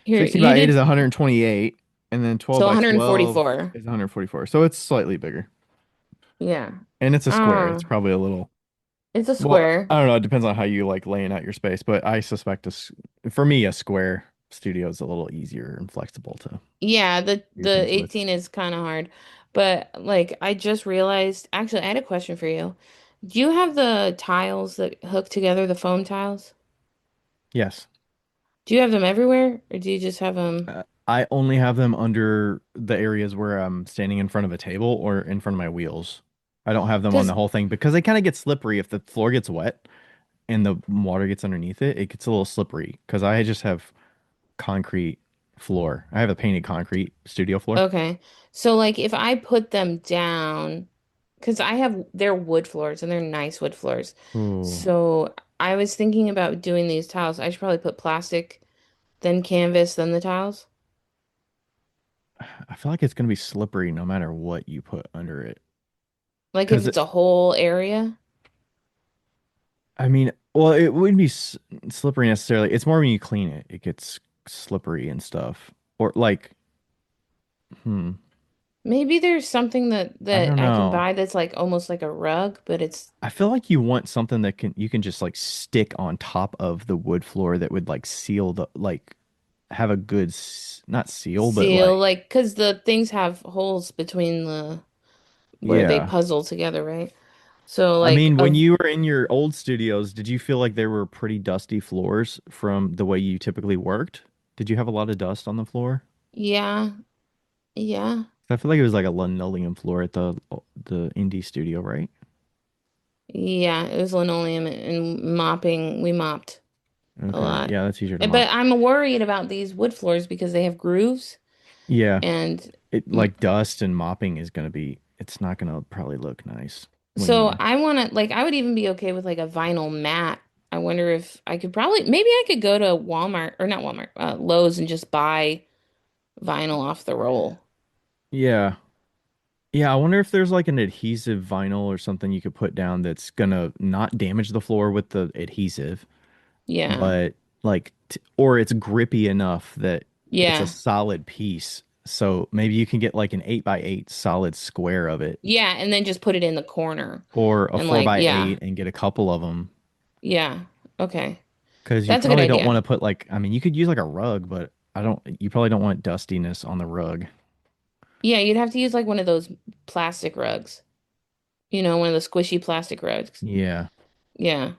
Here, 16 you by 8 is did, 128, and then 12 so by 12 144. is 144. So it's slightly bigger. Yeah. And it's a square. Uh, It's probably a little, it's a well, square. I don't know, it depends on how you like laying out your space, but I suspect for me a square studio is a little easier and flexible to Yeah, do the things with. 18 is kind of hard. But like I just realized, actually, I had a question for you. Do you have the tiles that hook together, the foam tiles? Yes. Do you have them everywhere, or do you just have them? I only have them under the areas where I'm standing in front of a table or in front of my wheels. I don't have them on the Because whole thing because they kind of get slippery if the floor gets wet and the water gets underneath it. It gets a little slippery because I just have concrete floor. I have a painted concrete studio floor. okay, so like if I put them down, because I have they're wood floors and they're nice wood floors. Ooh, So I was thinking about doing these tiles. I should probably put plastic, then canvas, then the tiles. I feel like it's gonna be slippery no matter what you put under it. Like if Because it's a whole area. I mean, well, it wouldn't be slippery necessarily. It's more when you clean it, it gets slippery and stuff. Or like, hmm. Maybe there's something that I that don't I can know. buy that's like almost like a rug, but it's I feel like you want something that can you can just like stick on top of the wood floor that would like seal the like have a good not seal but seal like like because the things have holes between the where they yeah. puzzle together, right? So I like mean, when a you were in your old studios, did you feel like there were pretty dusty floors from the way you typically worked? Did you have a lot of dust on the floor? yeah, yeah, I feel like it was like a linoleum floor at the indie studio, right? yeah. It was linoleum and mopping. We mopped a Okay. lot. Yeah, that's easier to But mop. I'm worried about these wood floors because they have grooves Yeah. and It mm, like dust and mopping is gonna be it's not gonna probably look nice when so you I want to like I would even be okay with like a vinyl mat. I wonder if I could probably maybe I could go to Walmart or not Walmart, Lowe's and just buy vinyl off the roll. Yeah. Yeah, I wonder if there's like an adhesive vinyl or something you could put down that's gonna not damage the floor with the adhesive, Yeah. but like or it's grippy enough that it's a Yeah. solid piece. So maybe you can get like an 8x8 solid square of it Yeah, and then just put it in the corner. or a And four like, by yeah. eight and get a couple of them Yeah. Okay. because you That's a good probably don't want idea. to put like I mean you could use like a rug, but I don't you probably don't want dustiness on the rug. Yeah, you'd have to use like one of those plastic rugs. One of the squishy plastic rugs. Yeah. Yeah.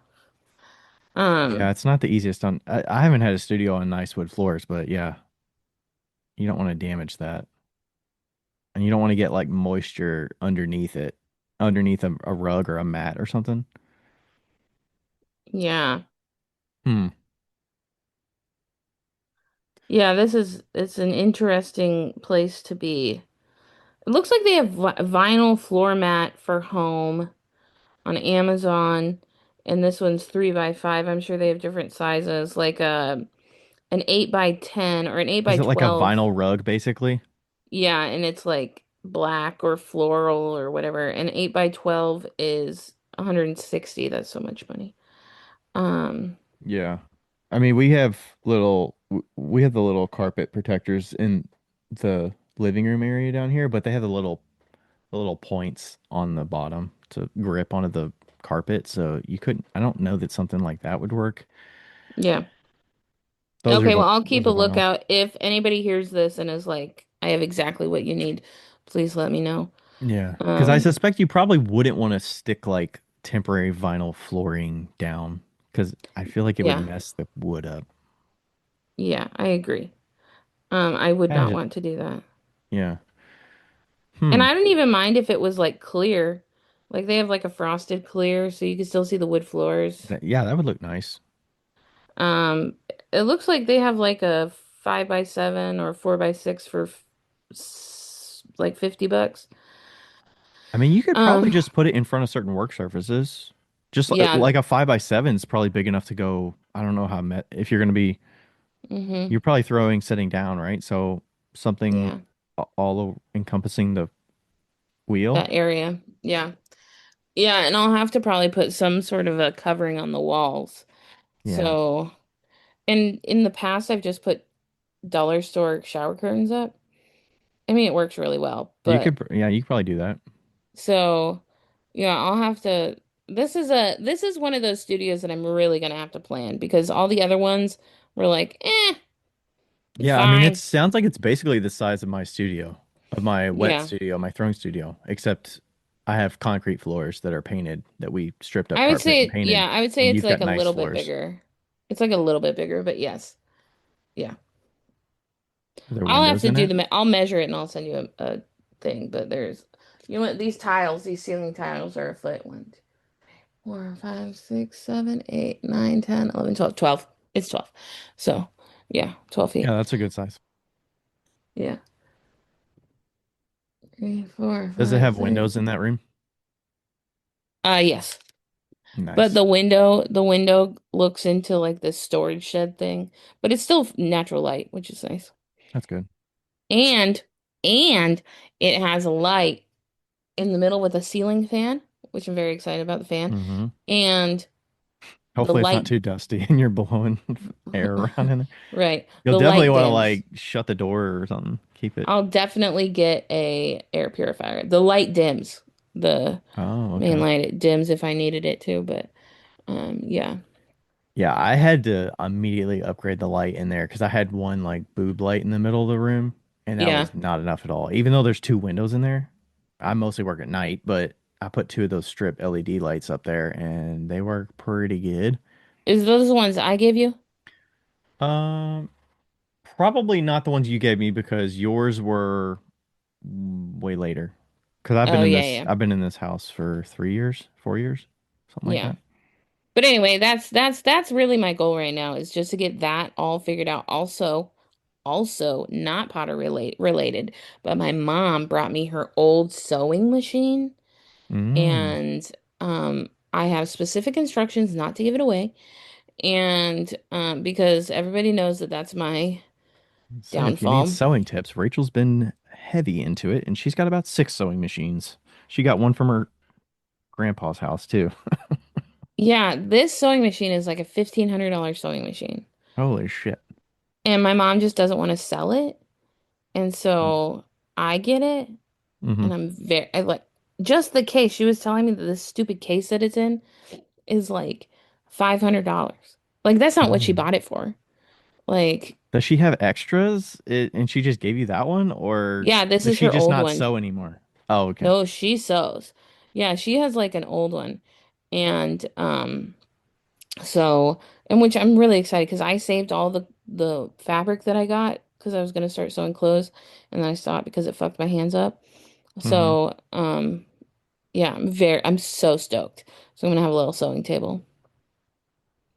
Yeah, Um, it's not the easiest on I haven't had a studio on nice wood floors, but yeah, you don't want to damage that. And you don't want to get like moisture underneath it, underneath a rug or a mat or something. yeah. Hmm. Yeah, it's an interesting place to be. It looks like they have vinyl floor mat for home on Amazon, and this one's 3 by 5. I'm sure they have different sizes, like an 8 by 10 or an eight Is by it like a 12. vinyl rug basically? Yeah, and it's like black or floral or whatever. And 8 by 12 is 160. That's so much money. Um, Yeah. I mean, we have we have the little carpet protectors in the living room area down here, but they have the little points on the bottom to grip onto the carpet, so you couldn't I don't know that something like that would work. yeah. Okay, well, I'll keep Those a are vinyl. lookout. If anybody hears this and is like, I have exactly what you need, please let me know. Yeah, because I Um, suspect you probably wouldn't want to stick like temporary vinyl flooring down because I feel like it would yeah. mess the wood up. Yeah, I agree. I would Kind of not just, want to do that. yeah. And Hmm. I don't even mind if it was like clear. Like they have like a frosted clear so you can still see the wood floors. Yeah, that would look nice. Um, it looks like they have like a 5 by 7 or 4 by 6 for like $50. I mean, you could probably Um, just put it in front of certain work surfaces. Just yeah. like a 5x7 is probably big enough to go. I don't know how if you're going to be, Mm-hmm. you're probably throwing sitting down, right? So something Yeah. encompassing the wheel. That area. Yeah. Yeah, and I'll have to probably put some sort of a covering on the walls. Yeah. So, and in the past, I've just put dollar store shower curtains up. I mean, it works really well, You could, but yeah, you could probably do that. so, yeah, I'll have to. This is one of those studios that I'm really gonna have to plan because all the other ones were like, it's Yeah, I mean, it fine. sounds like it's basically the size of my studio, of my wet Yeah. studio, my throne studio, except I have concrete floors that are painted, that we stripped up I would carpet and say, painted, yeah, I would say and it's you've got like a nice little bit floors. bigger. It's like a little bit bigger, but yes. Yeah. Are there I'll have windows to in do it? I'll measure it and I'll send you a thing, but there's, what, these tiles, these ceiling tiles are a foot. 1, 2, 3, 4, 5, 6, 7, 8, 9, 10, 11, 12, 12. It's 12. So, yeah, 12 Yeah, feet. that's a good size. Yeah. Three, four, Does it five, have six. windows in that room? Yes. But Nice. the window looks into like this storage shed thing, but it's still natural light, which is nice. That's good. And and it has a light in the middle with a ceiling fan, which I'm very excited about the fan. Hmm. And The Hopefully it's not light, too dusty and you're blowing air around in there. right? You'll The definitely light want to dims. like shut the door or something. Keep it. I'll definitely get a air purifier. The light dims. The Oh, main okay. light it dims if I needed it to, but yeah. Yeah, I had to immediately upgrade the light in there because I had one like boob light in the middle of the room, and that Yeah. was not enough at all. Even though there's two windows in there, I mostly work at night, but I put two of those strip LED lights up there, and they work pretty good. Is those the ones I gave you? Um, Probably not the ones you gave me because yours were way later. Because Oh yeah, yeah. I've been in this house for 3 years, 4 years, something like Yeah. that. But anyway, that's really my goal right now is just to get that all figured out. Also not Potter related, but my mom brought me her old sewing machine Mm. and I have specific instructions not to give it away and because everybody knows that that's my Say if you need downfall. sewing tips, Rachel's been heavy into it, and she's got about six sewing machines. She got one from her grandpa's house too. Yeah, this sewing machine is like a $1,500 sewing machine. Holy shit. And my mom just doesn't want to sell it. And so I get it. Mm-hmm. And I like just the case. She was telling me that this stupid case that it's in is like $500. Like that's not what she Mm. bought it for. Like, Does she have extras and she just gave you that one, or yeah, this does is she her just old not one. sew anymore? Oh, okay. No, she sews. Yeah, she has like an old one. And so in which I'm really excited because I saved all the fabric that I got because I was gonna start sewing clothes and then I stopped because it fucked my hands up. Mm-hmm. So yeah, I'm so stoked. So I'm gonna have a little sewing table.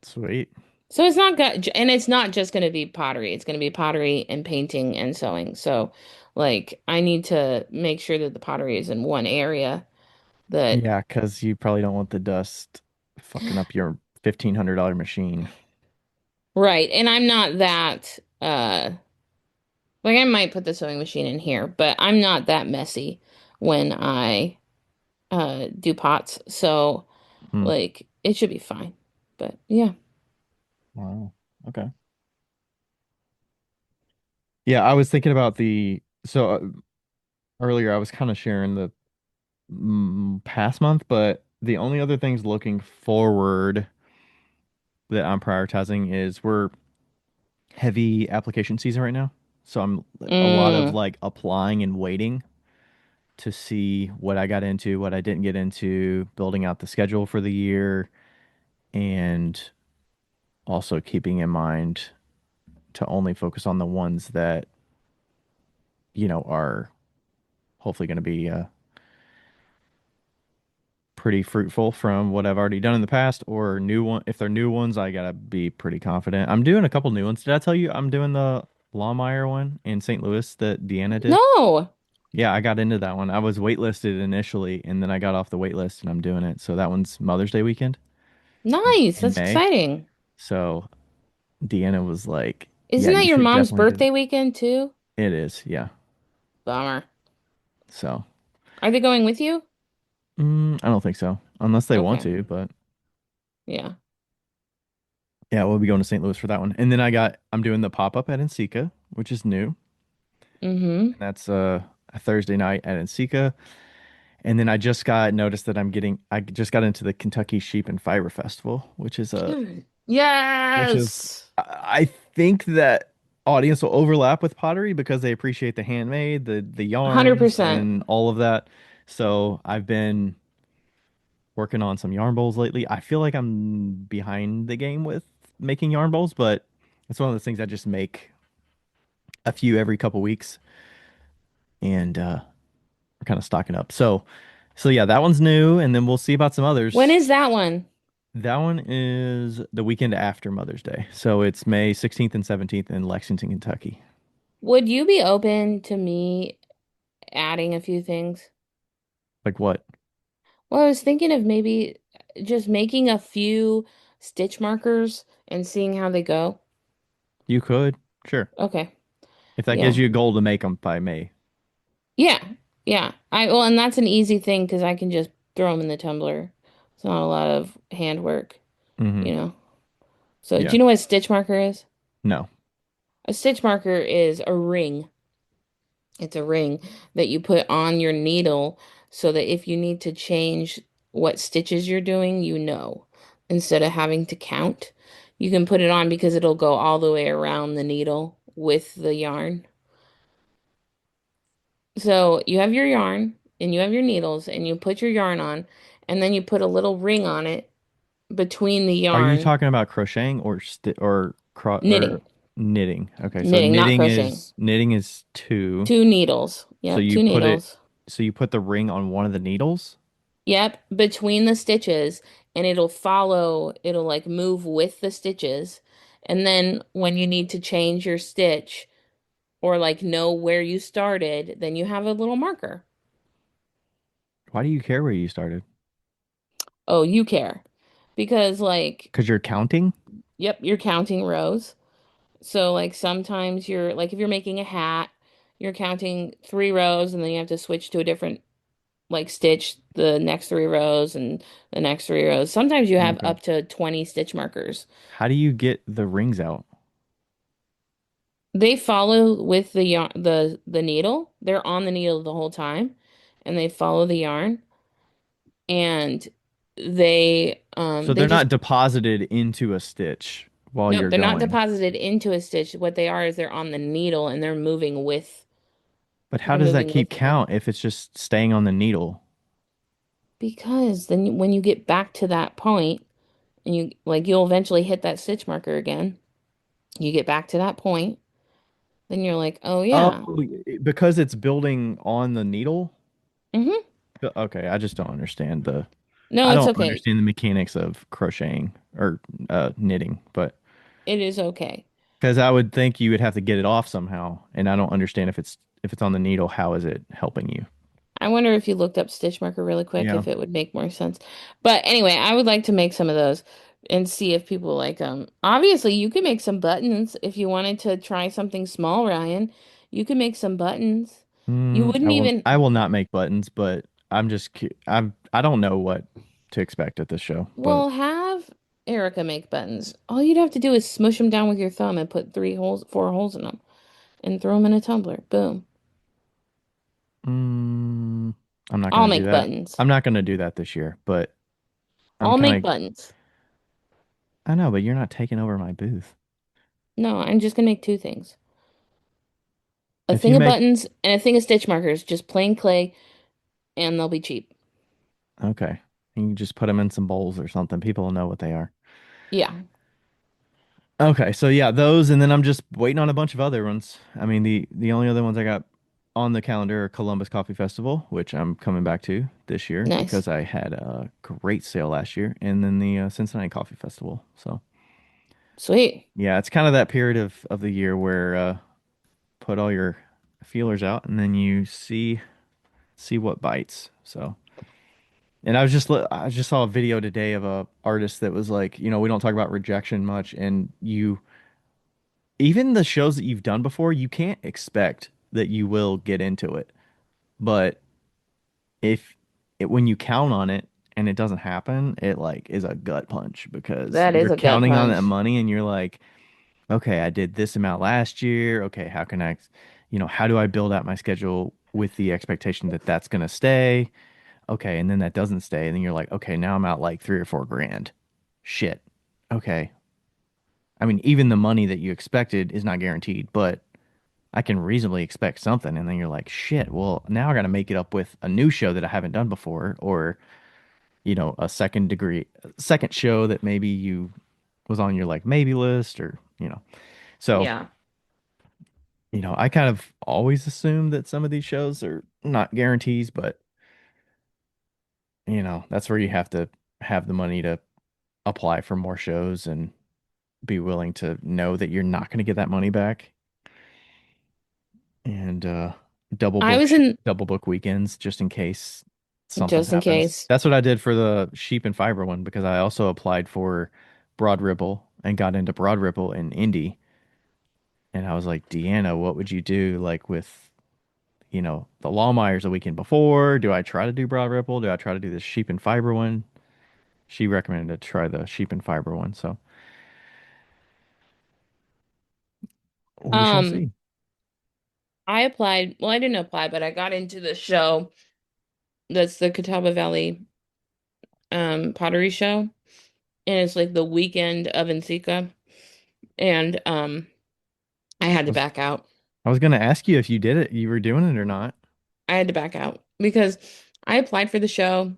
Sweet. So it's not good, and it's not just gonna be pottery. It's gonna be pottery and painting and sewing. So like I need to make sure that the pottery is in one area that Yeah, because you probably don't want the dust fucking up your $1,500 machine. right. And I'm not that like I might put the sewing machine in here, but I'm not that messy when I do pots. So Hmm. like it should be fine. But yeah. Wow. Okay. Yeah, I was thinking about earlier I was kind of sharing the past month, but the only other things looking forward that I'm prioritizing is we're heavy application season right now. So I'm a lot of Mm. like applying and waiting to see what I got into, what I didn't get into, building out the schedule for the year, and also keeping in mind to only focus on the ones that, are hopefully going to be pretty fruitful from what I've already done in the past or new one. If they're new ones, I gotta be pretty confident. I'm doing a couple new ones. Did I tell you I'm doing the Lawmeyer one in St. Louis that Deanna did? No. Yeah, I got into that one. I was waitlisted initially and then I got off the wait list and I'm doing it. So that one's Mother's Day weekend Nice. in That's May. exciting. So Deanna was like, "Yeah, Isn't that you your should mom's definitely do it." birthday weekend too? It is, yeah. Bummer. So Are they going with you? I don't think so, unless they want Okay. to. But Yeah. yeah, we'll be going to St. Louis for that one. And then I'm doing the pop up at Encika, which is new. Mm-hmm. And that's a Thursday night at Encika. And then I just got noticed that I just got into the Kentucky Sheep and Fiber Festival, which is Yes. I think that audience will overlap with pottery because they appreciate the handmade, the yarns 100%. and all of that. So I've been working on some yarn bowls lately. I feel like I'm behind the game with making yarn bowls, but it's one of those things I just make a few every couple weeks and we're kind of stocking up. So yeah, that one's new, and then we'll see about some When others. is that one? That one is the weekend after Mother's Day. So it's May 16th and 17th in Lexington, Kentucky. Would you be open to me adding a few things? Like what? Well, I was thinking of maybe just making a few stitch markers and seeing how they go. You could. Sure. Okay. If that gives Yeah. you a goal to make them by May. Yeah. Yeah. And that's an easy thing because I can just throw them in the tumbler. It's not a lot of handwork. Mm-hmm. you know. So do Yeah. you know what a stitch marker is? No. A stitch marker is a ring. It's a ring that you put on your needle so that if you need to change what stitches you're doing, you know. Instead of having to count, you can put it on because it'll go all the way around the needle with the yarn. So you have your yarn and you have your needles and you put your yarn on and then you put a little ring on it between the Are you yarn. talking about crocheting or or Knitting. knitting? Okay, so Knitting, not crocheting. knitting is two. Two needles. So Yep, two needles. you put the ring on one of the needles. Yep, between the stitches, and it'll like move with the stitches. And then when you need to change your stitch or like know where you started, then you have a little marker. Why do you care where you started? Oh, you care. Because like, Because you're counting? yep, you're counting rows. So like sometimes you're like if you're making a hat, you're counting 3 rows and then you have to switch to a different like stitch the next 3 rows and the next 3 rows. Sometimes you have Okay. up to 20 stitch markers. How do you get the rings out? They follow with the yarn, the needle. They're on the needle the whole time, and they follow the yarn, and So they they're just not deposited into a stitch while nope, you're they're not going. deposited into a stitch. What they are is they're on the needle and But how they're does that moving keep with the yarn. count if it's just staying on the needle? Because then when you get back to that point, and you like you'll eventually hit that stitch marker again. You get back to that point, then you're like, oh Oh, yeah. because it's building on the needle? Mm-hmm. Okay, I just don't understand No, I it's don't okay. understand the mechanics of crocheting or knitting, but It is okay. because I would think you would have to get it off somehow, and I don't understand if it's on the needle, how is it helping you? I wonder if you looked up stitch marker really quick, Yeah. if it would make more sense. But anyway, I would like to make some of those and see if people like them. Obviously, you could make some buttons if you wanted to try something small, Ryan. You could make some buttons. You wouldn't I even, will not make buttons, but I don't know what to expect at this show, but well, have Erica make buttons. All you'd have to do is smush them down with your thumb and put 4 holes in them and throw them in a tumbler. Boom. mm, I'm not I'll gonna do make that. buttons. I'm not gonna do that this year, but I'm I'll make kind of buttons. I know, but you're not taking over my booth. No, I'm just gonna make 2 things. A If thing you of make buttons and a thing of stitch markers, just plain clay, and they'll be cheap. Okay, you can just put them in some bowls or something. People will know what they are. Yeah. Okay, so yeah, those, and then I'm just waiting on a bunch of other ones. I mean, the only other ones I got on the calendar are Columbus Coffee Festival, which I'm coming back to this year Nice. because I had a great sale last year, and then the Cincinnati Coffee Festival. So Sweet. yeah, it's kind of that period of the year where put all your feelers out, and then you see what bites. So. And I just saw a video today of a artist that was like, we don't talk about rejection much, and you even the shows that you've done before, you can't expect that you will get into it. But if when you count on it and it doesn't happen, it like is a gut punch because That is you're a gut counting on that punch. money and you're like, okay, I did this amount last year. Okay, how can I, how do I build out my schedule with the expectation that that's going to stay? Okay, and then that doesn't stay, and then you're like, okay, now I'm out like 3 or 4 grand. Shit. Okay. I mean, even the money that you expected is not guaranteed, but I can reasonably expect something. And then you're like, shit, well, now I got to make it up with a new show that I haven't done before, or, a second show that maybe you was on your like maybe list, or. So, Yeah. I kind of always assume that some of these shows are not guarantees, but, that's where you have to have the money to apply for more shows and be willing to know that you're not going to get that money back and I was in, double book weekends just in case something just in happens. case. That's what I did for the sheep and fiber one because I also applied for Broad Ripple and got into Broad Ripple in Indy. And I was like, Deanna, what would you do like with, the Lawmeyers the weekend before? Do I try to do Broad Ripple? Do I try to do the sheep and fiber one? She recommended to try the sheep and fiber one, so we shall Um, see. I applied, well, I didn't apply, but I got into the show that's the Catawba Valley pottery show, and it's like the weekend of Nsika, and I had I to was back out. I was gonna ask you if you did it, you were doing it or not. I had to back out because I applied for the show,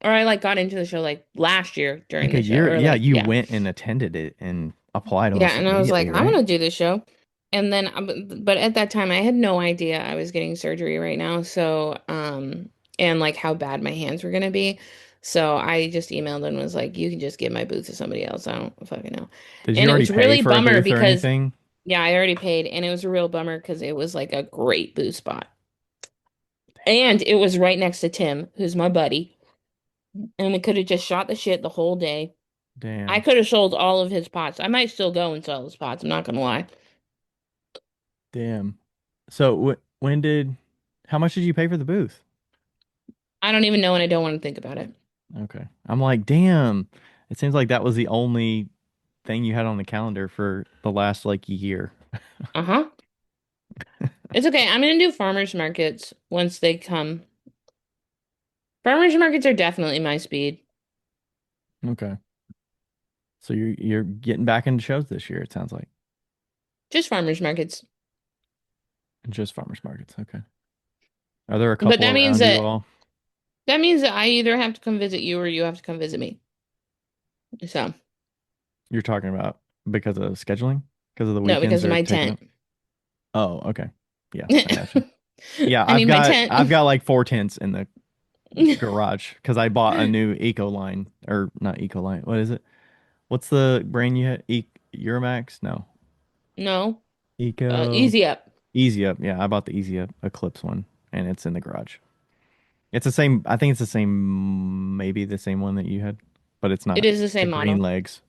or I like got into the show like last year during Like a the show, year, or yeah, like you yeah. went and attended it and applied Yeah, almost and I was immediately, like, I want right? to do this show. And then, but at that time, I had no idea I was getting surgery right now. So, and like how bad my hands were gonna be. So I just emailed and was like, you can just give my booth to somebody else. I don't fucking know. Did you And it already was pay really for a bummer booth or because, anything? yeah, I already paid, and it was a real bummer because it was like a great booth spot. And it was right next to Tim, who's my buddy. And we could have just shot the shit the whole day. I Damn, could have sold all of his pots. I might still go and sell his pots. I'm not gonna lie. damn. So when did? How much did you pay for the booth? I don't even know, and I don't want to think about it. Okay, I'm like, damn. It seems like that was the only thing you had on the calendar for the last like year. Uh-huh. It's okay. I'm gonna do farmers markets once they come. Farmers markets are definitely my speed. Okay, so you're getting back into shows this year. It sounds like Just farmers markets. just farmers markets. Okay, are there a But couple around you all? that means that I either have to come visit you or you have to come visit me. So, You're talking about because of scheduling, because of the no, weekends because of are my taken tent. up. Oh, okay. Yeah, I got you. I Yeah, need my I've tent. got like four tents in the garage because I bought a new Eco line or not Eco line. What is it? What's the brand you had? Euramax? No, No, Eco easy up. Easy Up. Yeah, I bought the Easy Up Eclipse one, and it's in the garage. It's the same. I think it's the same, maybe the same one that you had, but it's It not. is the It's a same green model. legs.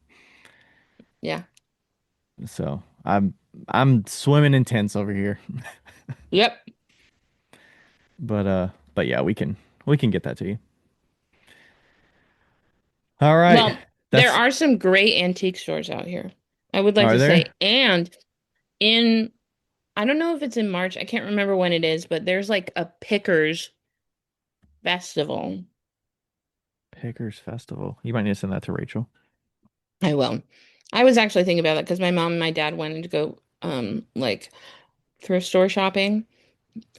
Yeah. So I'm swimming in tents over here. Yep. But yeah, we can get that to you. All right. Well, there That's are some great antique stores out here. I would like are to there? say, and in I don't know if it's in March. I can't remember when it is, but there's like a Pickers festival. Pickers Festival. You might need to send that to Rachel. I will. I was actually thinking about that because my mom and my dad wanted to go like thrift store shopping,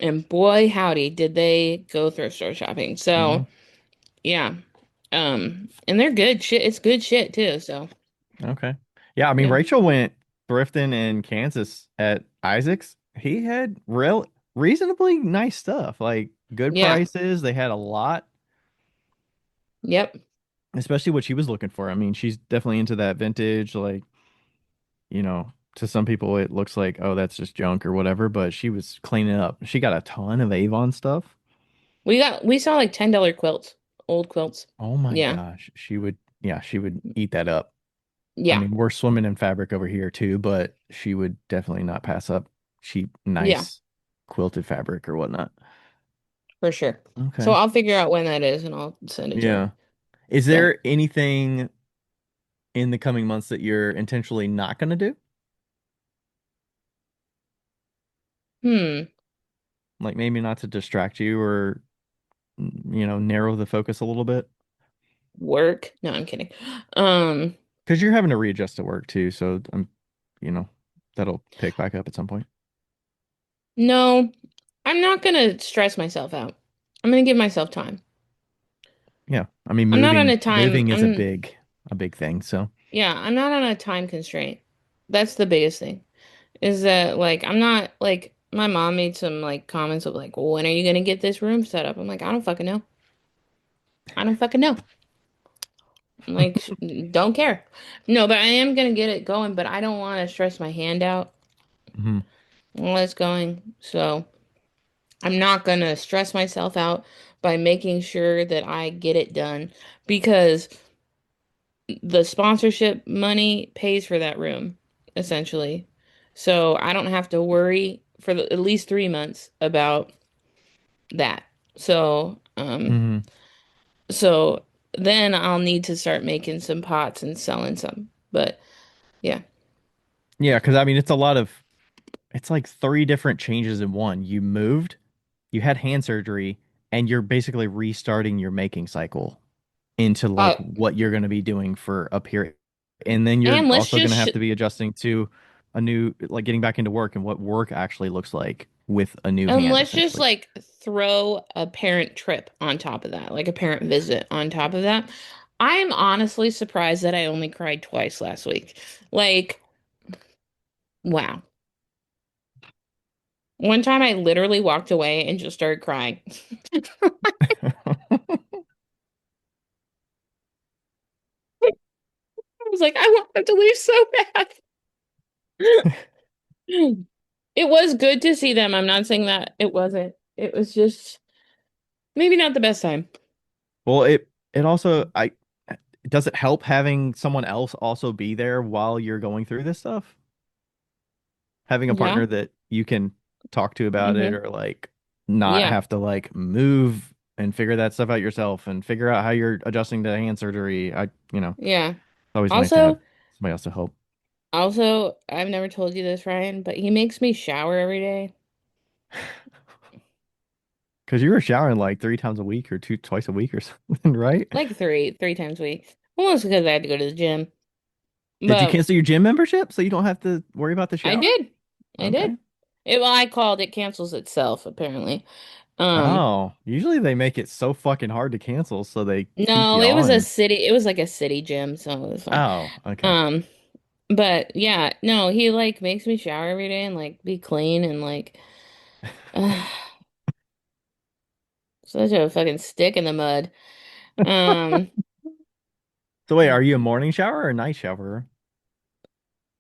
and boy howdy did they go thrift store shopping. Hmm. So, yeah. And they're good shit. It's good shit too, so Okay. Yeah, I mean yeah. Rachel went thrifting in Kansas at Isaac's. He had reasonably nice stuff, like good Yeah. prices. They had a lot, Yep. especially what she was looking for. I mean, she's definitely into that vintage, like, to some people it looks like, oh, that's just junk or whatever, but she was cleaning up. She got a ton of Avon stuff. We saw like $10 quilts, old quilts. Oh my Yeah. gosh. She would eat that up. I Yeah. mean, we're swimming in fabric over here too, but she would definitely not pass up cheap, Yeah, nice quilted fabric or whatnot. for sure. So Okay. I'll figure out when that is and I'll send it to her. Yeah. Is So, there anything in the coming months that you're intentionally not going to do? hmm, Like maybe not to distract you or, narrow the focus a little bit? work. No, I'm kidding. Um, Because you're having to readjust to work too. So you know, that'll pick back up at some point. no, I'm not gonna stress myself out. I'm gonna give myself time. Yeah. I mean, I'm not on moving, a time, moving is a big thing. So, yeah, I'm not on a time constraint. That's the biggest thing. Is that like I'm not like my mom made some like comments of like, well, when are you gonna get this room set up? I'm like, I don't fucking know. I don't fucking know. I'm like, don't care. No, but I am gonna get it going, but I don't want to stress my hand out mhm. while it's going. So I'm not gonna stress myself out by making sure that I get it done because the sponsorship money pays for that room, essentially. So I don't have to worry for at least 3 months about that. So, Mhm. so then I'll need to start making some pots and selling some. But yeah. Yeah, because I mean, it's a lot of, it's like three different changes in one. You moved, you had hand surgery, and you're basically restarting your making cycle into like Uh, what you're going to be doing for a period. And then you're and let's also going just to sh have to be adjusting to a new, like getting back into work and what work actually looks like with a new and hand, let's just essentially. like throw a parent trip on top of that, like a parent visit on top of that. I am honestly surprised that I only cried twice last week. Like, wow. One time I literally walked away and just started crying. I was like, I want them to leave so bad. It was good to see them. I'm not saying that it wasn't. It was just maybe not the best time. Well, it also I does it help having someone else also be there while you're going through this stuff? Having a Yeah. partner that you can talk to about it Hmm. or like not Yeah. have to like move and figure that stuff out yourself and figure out how you're adjusting to hand surgery. Yeah. It's always nice to have Also, somebody else to help. I've never told you this, Ryan, but he makes me shower every day. Because you were showering like three times a week or twice a week or something, right? Like three times a week. Almost because I had to go to the gym. Did you But cancel your gym membership so you don't have to worry about the I shower? did. I did. Okay. Well, I called it cancels itself, apparently. Um, Oh, usually they make it so fucking hard to cancel so they keep no, you on. it was like a city gym, so it was fine. Oh, okay. Um, but yeah, no, he like makes me shower every day and like be clean and like such a fucking stick in the mud. Um, So wait, are you a morning shower or a night shower?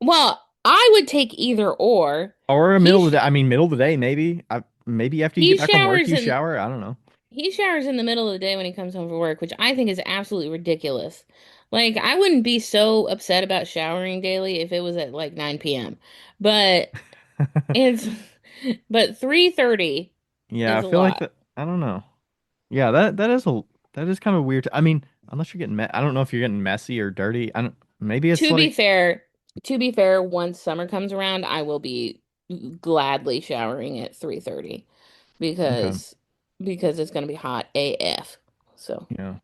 well, I would take either or. Or a He middle of the sh day? I mean, middle of the day, maybe. Maybe after you he get back from work, showers you in shower. I don't know. he showers in the middle of the day when he comes home from work, which I think is absolutely ridiculous. Like, I wouldn't be so upset about showering daily if it was at like 9 p.m. But it's but 3:30 Yeah, I is a feel like lot. that. I don't know. Yeah, that is kind of weird. I mean, unless you're getting I don't know if you're getting messy or dirty. I don't. Maybe it's To be like fair, to be fair, once summer comes around, I will be gladly showering at 3:30 okay. because it's gonna be hot AF. So, Yeah.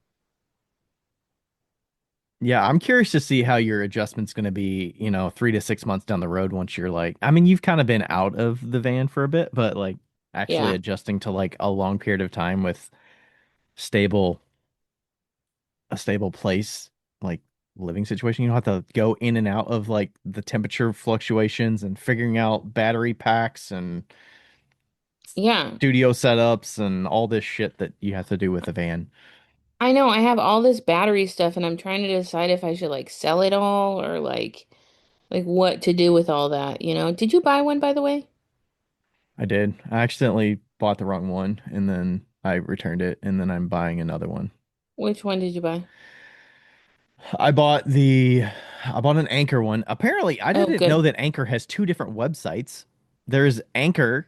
Yeah, I'm curious to see how your adjustment's going to be, 3 to 6 months down the road once you're like, I mean, you've kind of been out of the van for a bit, but like actually yeah. adjusting to like a long period of time with stable, a stable place, like living situation. You don't have to go in and out of like the temperature fluctuations and figuring out battery packs and Yeah. studio setups and all this shit that you have to do with a van. I know I have all this battery stuff and I'm trying to decide if I should like sell it all or like what to do with all that, you know? Did you buy one by the way? I did. I accidentally bought the wrong one and then I returned it and then I'm buying another one. Which one did you buy? I bought the I bought an Anchor one. Apparently, I Oh, didn't know good. that Anchor has two different websites. There's Anchor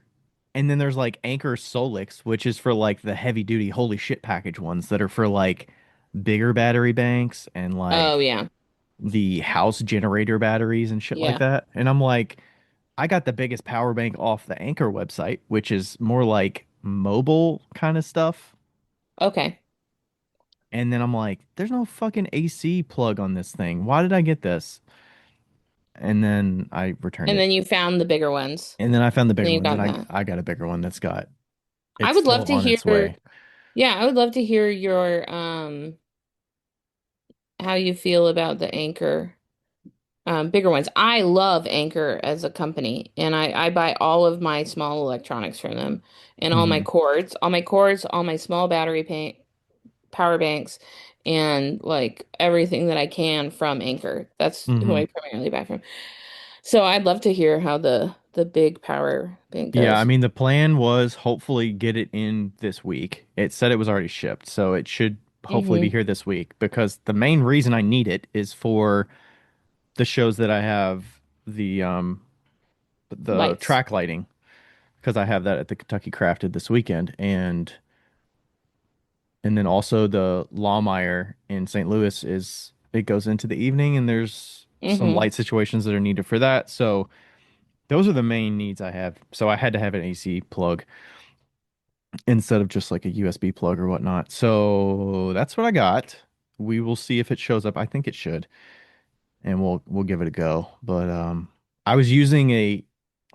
and then there's like Anchor Solix, which is for like the heavy duty holy shit package ones that are for like bigger battery banks and Oh like yeah. the house generator batteries and shit like Yeah. that. And I'm like, I got the biggest power bank off the Anchor website, which is more like mobile kind of stuff. Okay. And then I'm like, there's no fucking AC plug on this thing. Why did I get this? And then I returned And it. then you found the bigger ones. And then I found the And bigger then you ones, got and I that. I got a bigger one that's got I it's would still love to on its way. hear, yeah, I would love to hear your how you feel about the Anchor bigger ones. I love Anchor as a company, and I buy all of my small electronics from them, and Hmm. all my small power banks, and like everything that I can from Anchor. That's who Hmm. I primarily buy from. So I'd love to hear how the big power bank Yeah, I goes. mean the plan was hopefully get it in this week. It said it was already shipped, so it should hopefully be Hmm. here this week because the main reason I need it is for the shows that I have the Lights. track lighting because I have that at the Kentucky Crafted this weekend and And then also the Lawmire in St. Louis is it goes into the evening and there's some Mm-hmm. light situations that are needed for that. So those are the main needs I have. So I had to have an AC plug instead of just like a USB plug or whatnot. So that's what I got. We will see if it shows up. I think it should, and we'll give it a go. But I was using a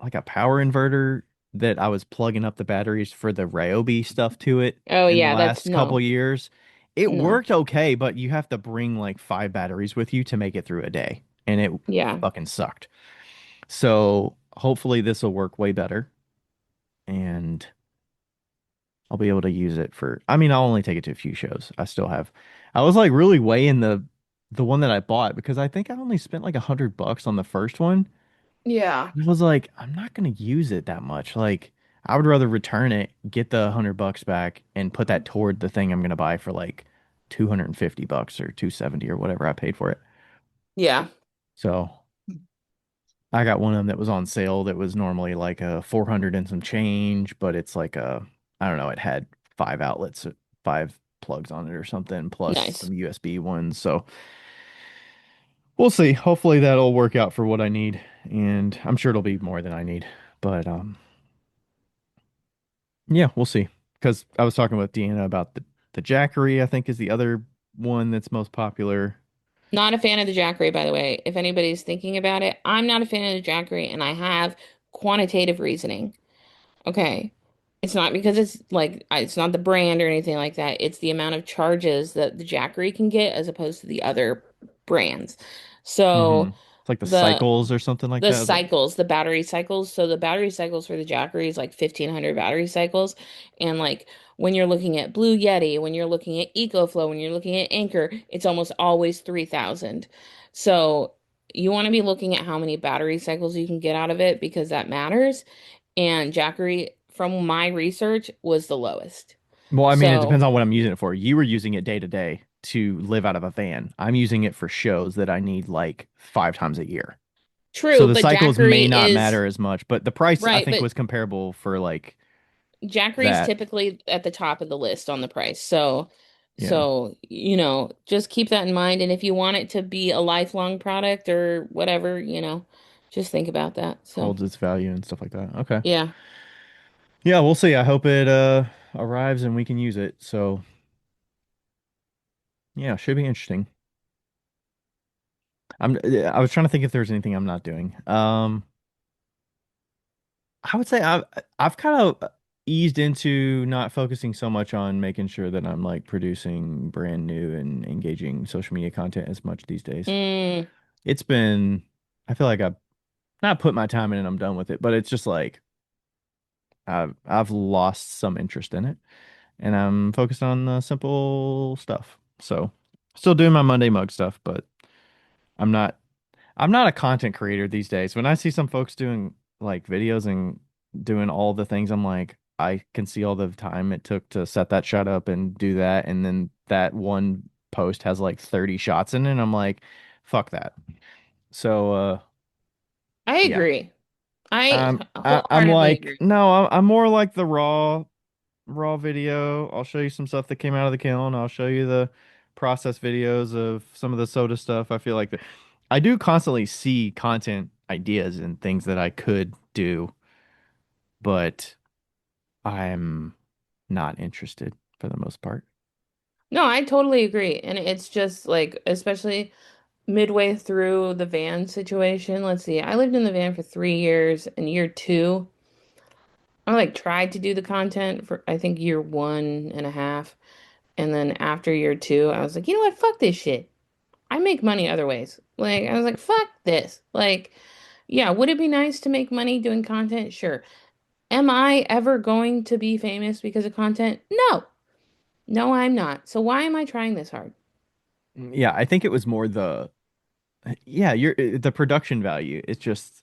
like a power inverter that I was plugging up the batteries for the Ryobi stuff to it Oh in the yeah, that's last couple no, years. It no. worked okay, but you have to bring like 5 batteries with you to make it through a day, and it Yeah. fucking sucked. So hopefully this will work way better, and I'll be able to use it for, I mean, I'll only take it to a few shows. I was like really weighing the one that I bought because I think I only spent like $100 on the first one. Yeah. I was like, I'm not gonna use it that much. Like, I would rather return it, get the $100 back, and put that toward the thing I'm gonna buy for like $250 or 270 or whatever I paid for it. Yeah. So I got one of them that was on sale that was normally like a 400 and some change, but it's like a, I don't know, it had 5 outlets, 5 plugs on it or something, plus Nice. some USB ones. So we'll see. Hopefully that'll work out for what I need. And I'm sure it'll be more than I need. But yeah, we'll see. Because I was talking with Deanna about the Jackery, I think is the other one that's most popular. Not a fan of the Jackery, by the way. If anybody's thinking about it, I'm not a fan of the Jackery, and I have quantitative reasoning. Okay. It's not because it's like it's not the brand or anything like that. It's the amount of charges that the Jackery can get as opposed to the other brands. Hmm. So It's like the the cycles or something like the that. Is that? cycles, the battery cycles. So the battery cycles for the Jackery is like 1,500 battery cycles. And like when you're looking at Blue Yeti, when you're looking at EcoFlow, when you're looking at Anchor, it's almost always 3,000. So you want to be looking at how many battery cycles you can get out of it because that matters. And Jackery, from my research, was the lowest. Well, I mean, it So depends on what I'm using it for. You were using it day to day to live out of a van. I'm using it for shows that I need like 5 times a year. So true, the but cycles may Jackery not is matter as much, but the price I right, think but was comparable for like Jackery is that. typically at the top of the list on the price. So, Yeah, just keep that in mind. And if you want it to be a lifelong product or whatever, just think about that. So, holds its value and stuff like that. Okay. yeah. Yeah, we'll see. I hope it arrives and we can use it. So, yeah, should be interesting. I was trying to think if there's anything I'm not doing. I would say I've kind of eased into not focusing so much on making sure that I'm like producing brand new and engaging social media content as much these days. Mm, It's been I feel like I've not put my time in and I'm done with it, but it's just like I've lost some interest in it and I'm focused on the simple stuff. So still doing my Monday mug stuff, but I'm not I'm not a content creator these days. When I see some folks doing like videos and doing all the things, I'm like, I can see all the time it took to set that shot up and do that. And then that one post has like 30 shots in it. And I'm like, fuck that. So, I yeah, agree. I I'm wholeheartedly like, agree. no, I'm more like the raw video. I'll show you some stuff that came out of the kiln. I'll show you the process videos of some of the soda stuff. I feel like I do constantly see content ideas and things that I could do, but I'm not interested for the most part. No, I totally agree. And it's just like, especially midway through the van situation. Let's see. I lived in the van for 3 years, and year two, I like tried to do the content for I think year one and a half. And then after year two, I was like, you know what? Fuck this shit. I make money other ways. Like, I was like, fuck this. Like, yeah, would it be nice to make money doing content? Sure. Am I ever going to be famous because of content? No. No, I'm not. So why am I trying this hard? Yeah, I think it was more yeah, the production value. It's just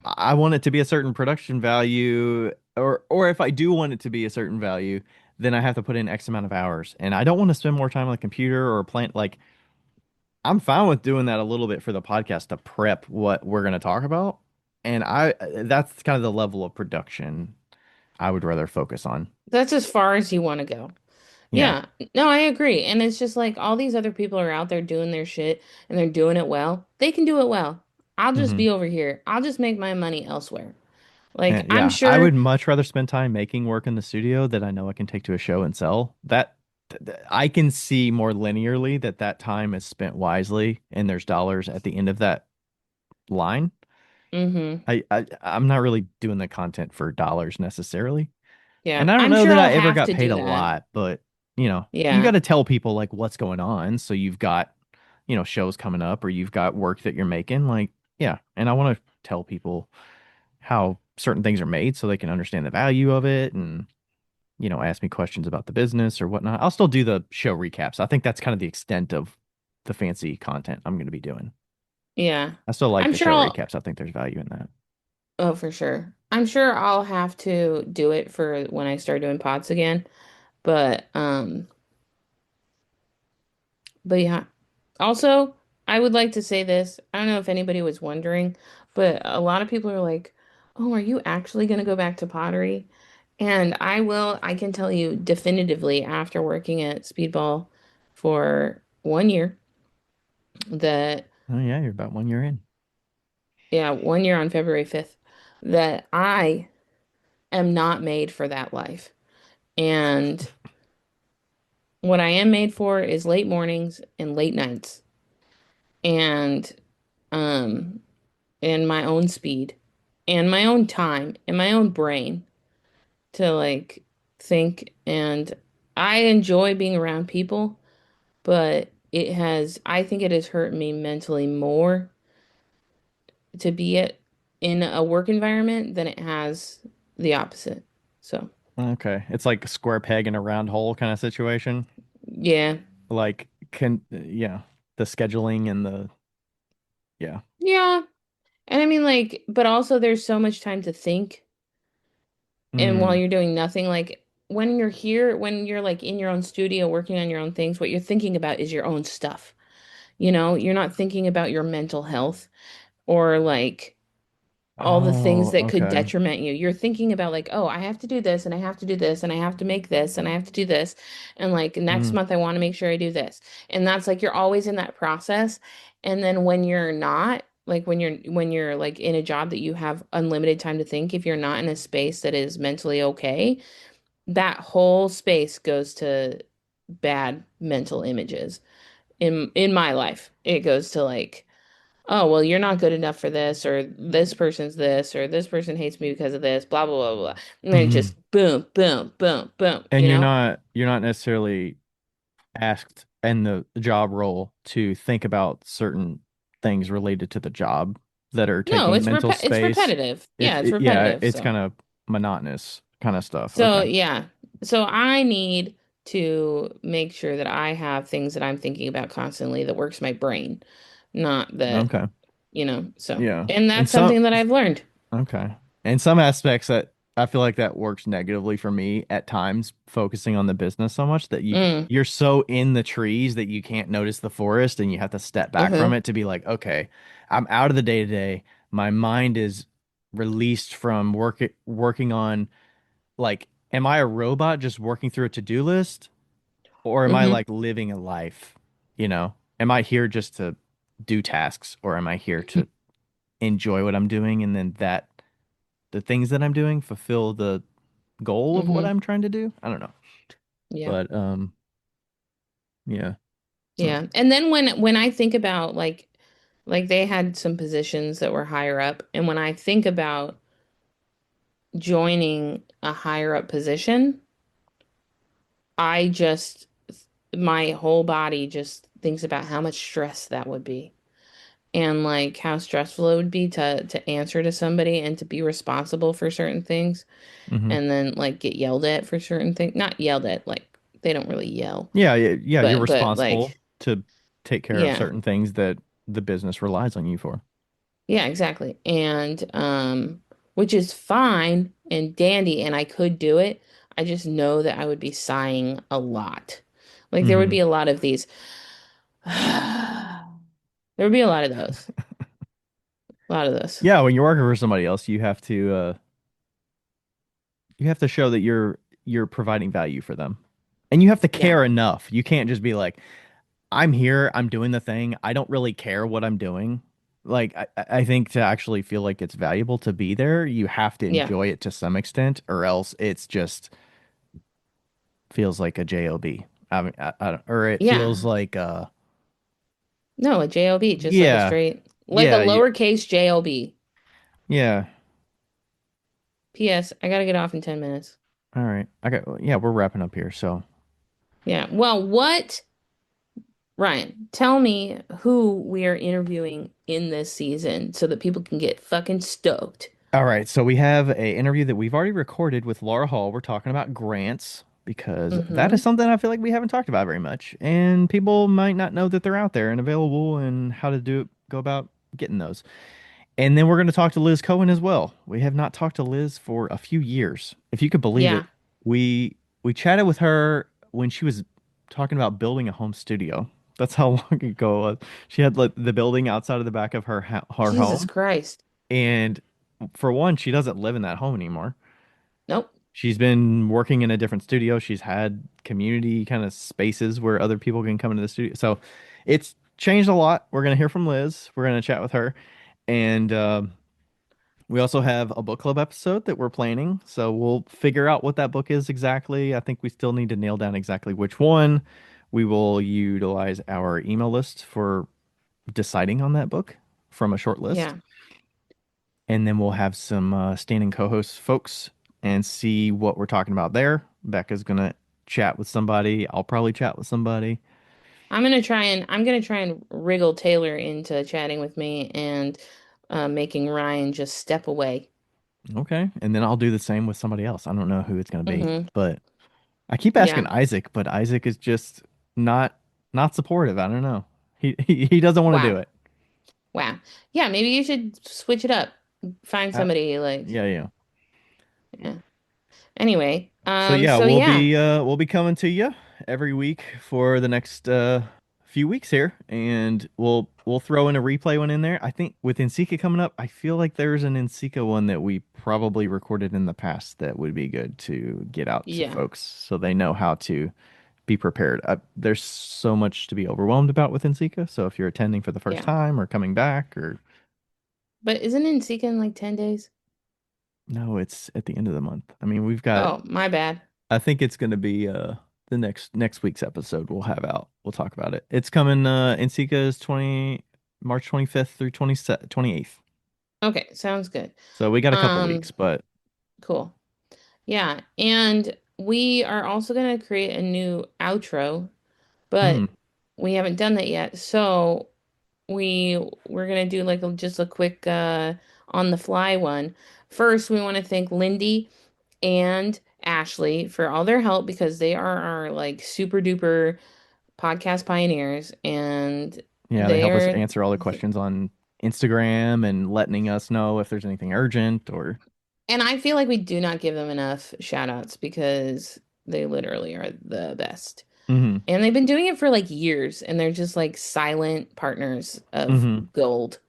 I want it to be a certain production value, or if I do want it to be a certain value, then I have to put in X amount of hours, and I don't want to spend more time on the computer or plant like I'm fine with doing that a little bit for the podcast to prep what we're going to talk about. And that's kind of the level of production I would rather focus on. That's as far as you want to go. Yeah. Yeah, no, I agree. And it's just like all these other people are out there doing their shit and they're doing it well. They can do it well. I'll just Hmm. be over here. I'll just make my money elsewhere. Like, And I'm yeah, I would sure, much rather spend time making work in the studio that I know I can take to a show and sell. I can see more linearly that that time is spent wisely and there's dollars at the end of that line. hmm I'm not really doing the content for dollars necessarily. yeah, And I don't I'm know sure that I'll I ever have got to paid do a that. lot, but you got Yeah, to tell people like what's going on. So you've got, shows coming up or you've got work that you're making. Like, yeah. And I want to tell people how certain things are made so they can understand the value of it and, ask me questions about the business or whatnot. I'll still do the show recaps. I think that's kind of the extent of the fancy content I'm going to be doing. yeah. I still like I'm the sure show I'll, recaps. I think there's value in that. oh, for sure. I'm sure I'll have to do it for when I start doing pods again. But, um, but yeah. Also, I would like to say this. I don't know if anybody was wondering, but a lot of people are like, "Oh, are you actually going to go back to pottery?" And I can tell you definitively after working at Speedball for 1 year that, Oh yeah, you're about 1 year in. yeah, 1 year on February 5th, that I am not made for that life. And what I am made for is late mornings and late nights and, um, and my own speed and my own time and my own brain to like think. And I enjoy being around people, but I think it has hurt me mentally more to be in a work environment than it has the opposite. So, Okay. It's like a square peg in a round hole kind of situation. yeah. Like yeah, the scheduling and the yeah. Yeah. And I mean, like, but also there's so much time to think. And while Mm. you're doing nothing, like when you're here, when you're like in your own studio working on your own things, what you're thinking about is your own stuff. You're not thinking about your mental health or like all the things Oh, that could okay. detriment you. You're thinking about like, oh, I have to do this and I have to do this and I have to make this and I have to do this. And like next Mm. month I want to make sure I do this. And that's like you're always in that process. And then when you're not, like when you're like in a job that you have unlimited time to think, if you're not in a space that is mentally okay, that whole space goes to bad mental images. In my life, it goes to like, oh, well, you're not good enough for this, or this person hates me because of this, blah, blah, blah, blah. And then Hmm. just boom, boom, boom, boom, And you know? you're not necessarily asked in the job role to think about certain things related to the job that are No, taking mental it's space. repetitive. Yeah, it's Yeah, repetitive. it's kind of monotonous kind of stuff. So Okay. yeah. So I need to make sure that I have things that I'm thinking about constantly that works my brain, not that, Okay. so. Yeah. And And that's some something that I've learned. Okay. In some aspects that I feel like that works negatively for me at times, focusing on the business so much that Mm, you're so in the trees that you can't notice the forest and you have to step back from uh-huh. it to be like, okay, I'm out of the day to day. My mind is released from working on like, am I a robot just working through a to-do list or am I Mm-hmm. like living a life? Am I here just to do tasks or am I here to enjoy what I'm doing and then that the things that I'm doing fulfill the goal of what Mm-hmm. I'm trying to do. I don't know. Yeah. But yeah. Huh. Yeah. And then when I think about like they had some positions that were higher up, and when I think about joining a higher up position, I just my whole body just thinks about how much stress that would be and like how stressful it would be to answer to somebody and to be responsible for certain things Hmm. and then like get yelled at for certain things. Not yelled at, like they don't really yell, Yeah, yeah, yeah, you're but responsible like to take care of yeah. certain things that the business relies on you for. Yeah, exactly. And which is fine and dandy and I could do it. I just know that I would be sighing a lot. Like there would Hmm. be a lot of these there would be a lot of those. A lot of those. Yeah, when you're working for somebody else, you have to show that you're providing value for them. And you have to Yeah. care enough. You can't just be like, I'm here, I'm doing the thing. I don't really care what I'm doing. Like I think to actually feel like it's valuable to be there, you have to Yeah. enjoy it to some extent, or else it's just feels like a job. I mean, or it feels Yeah. like No, a job, just like a yeah, straight, like a yeah, lowercase job. yeah. P.S. I gotta get off in 10 minutes. All right, I got yeah. We're wrapping up here, so Yeah. Well, what, Ryan, tell me who we are interviewing in this season so that people can get fucking stoked. all right. So we have a interview that we've already recorded with Laura Hall. We're talking about grants because that Mm-hmm. is something I feel like we haven't talked about very much, and people might not know that they're out there and available and how to go about getting those. And then we're going to talk to Liz Cohen as well. We have not talked to Liz for a few years. If you could believe it, Yeah. we chatted with her when she was talking about building a home studio. That's how long ago it was. She had like the building outside of the back of her Jesus home. Christ. And for one, she doesn't live in that home anymore. Nope. She's been working in a different studio. She's had community kind of spaces where other people can come into the studio. So it's changed a lot. We're going to hear from Liz. We're going to chat with her. And we also have a book club episode that we're planning. So we'll figure out what that book is exactly. I think we still need to nail down exactly which one. We will utilize our email list for deciding on that book from a short list. Yeah. And then we'll have some standing co-host folks and see what we're talking about there. Becca's gonna chat with somebody. I'll probably chat with somebody. I'm gonna try and wriggle Taylor into chatting with me and making Ryan just step away. Okay. And then I'll do the same with somebody else. I don't know who it's gonna be, Mm-hmm. but I keep asking Yeah. Isaac, but Isaac is just not not supportive. I don't know. He doesn't want to do Wow. it. Wow. Yeah, maybe you should switch it up. Find Uh, somebody like, yeah, yeah. yeah. Anyway, So yeah, so yeah. we'll be coming to you every week for the next few weeks here, and we'll throw in a replay one in there. I think with Nsika coming up, I feel like there's an Nsika one that we probably recorded in the past that would be good to get out to Yeah. folks so they know how to be prepared. There's so much to be overwhelmed about with Nsika, so if you're attending for the first Yeah. time or coming back or But isn't it in Seeking in like 10 days? no, it's at the end of the month. I mean, we've got Oh, my bad. I think it's going to be the next week's episode we'll have out. We'll talk about it. It's coming Nsika's 20 March 25th through 28th. Okay, sounds good. So we got a couple Um, weeks, but cool. Yeah, and we are also gonna create a new outro, mm, but we haven't done that yet. So we're gonna do like just a quick on the fly one. First, we want to thank Lindy and Ashley for all their help because they are our like super duper podcast pioneers and yeah, they help us they're answer all the questions on Instagram and letting us know if there's anything urgent or and I feel like we do not give them enough shout outs because they literally are the best. mm-hmm, And they've been doing it for like years and they're just like silent partners of mm-hmm. gold.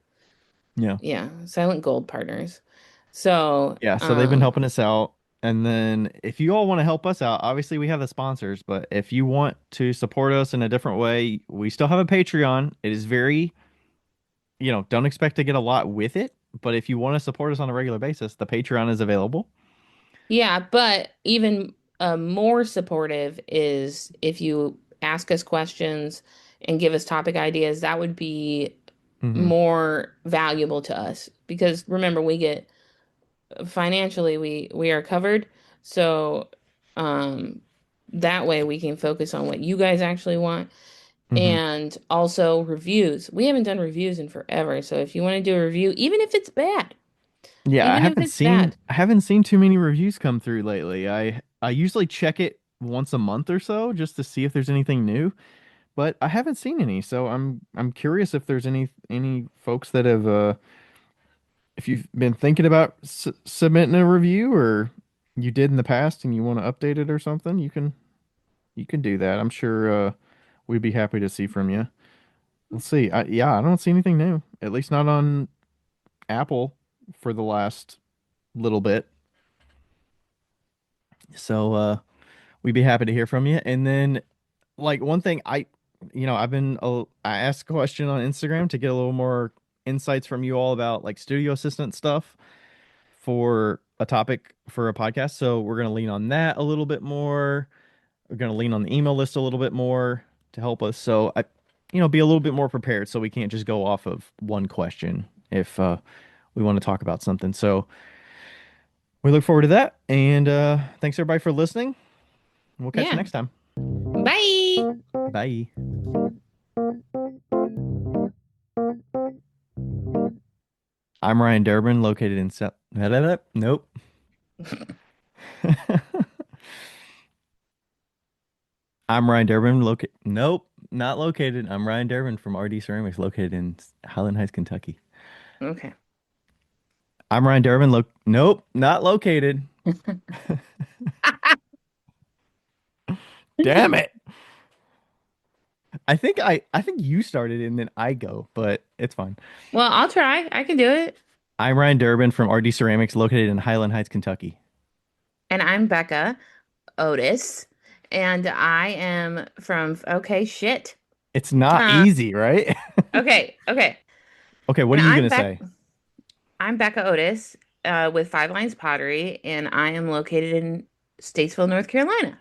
Yeah. Yeah, silent gold partners. So, Yeah, so they've been helping us out. And then if you all want to help us out, obviously we have the sponsors, but if you want to support us in a different way, we still have a Patreon. It is very don't expect to get a lot with it, but if you want to support us on a regular basis, the Patreon is available. yeah, but even more supportive is if you ask us questions and give us topic ideas, that would be Hmm. more valuable to us because remember, we get financially we are covered. So um that way we can focus on what you guys actually want Hmm. and also reviews. We haven't done reviews in forever. So if you want to do a review, even if it's bad, Yeah, even if it's bad, I haven't seen too many reviews come through lately. I usually check it once a month or so just to see if there's anything new, but I haven't seen any. So I'm curious if there's any folks that have if you've been thinking about submitting a review or you did in the past and you want to update it or something, you can do that. I'm sure we'd be happy to see from you. Let's see. Yeah, I don't see anything new. At least not on Apple for the last little bit. So we'd be happy to hear from you. And then, like, one thing I asked a question on Instagram to get a little more insights from you all about like studio assistant stuff for a topic for a podcast. So we're going to lean on that a little bit more. We're going to lean on the email list a little bit more to help us. So be a little bit more prepared so we can't just go off of one question if we want to talk about something. So we look forward to that. And thanks everybody for listening. We'll catch you Yeah. next time. Bye. Bye. I'm Ryan Durbin, located in South. Nope. I'm Ryan Durbin, located. Nope, not located. I'm Ryan Durbin from RD Ceramics, located in Highland Heights, Kentucky. Okay. I'm Ryan Durbin. Nope, not located. Damn it. I think you started and then I go, but it's fine. Well, I'll try. I can do it. I'm Ryan Durbin from RD Ceramics, located in Highland Heights, Kentucky. And I'm Becca Otis, and I am from, okay, shit. It's not Uh, easy, right? okay. Okay, what And are you gonna say? I'm Becca Otis, with Five Lines Pottery, and I am located in Statesville, North Carolina.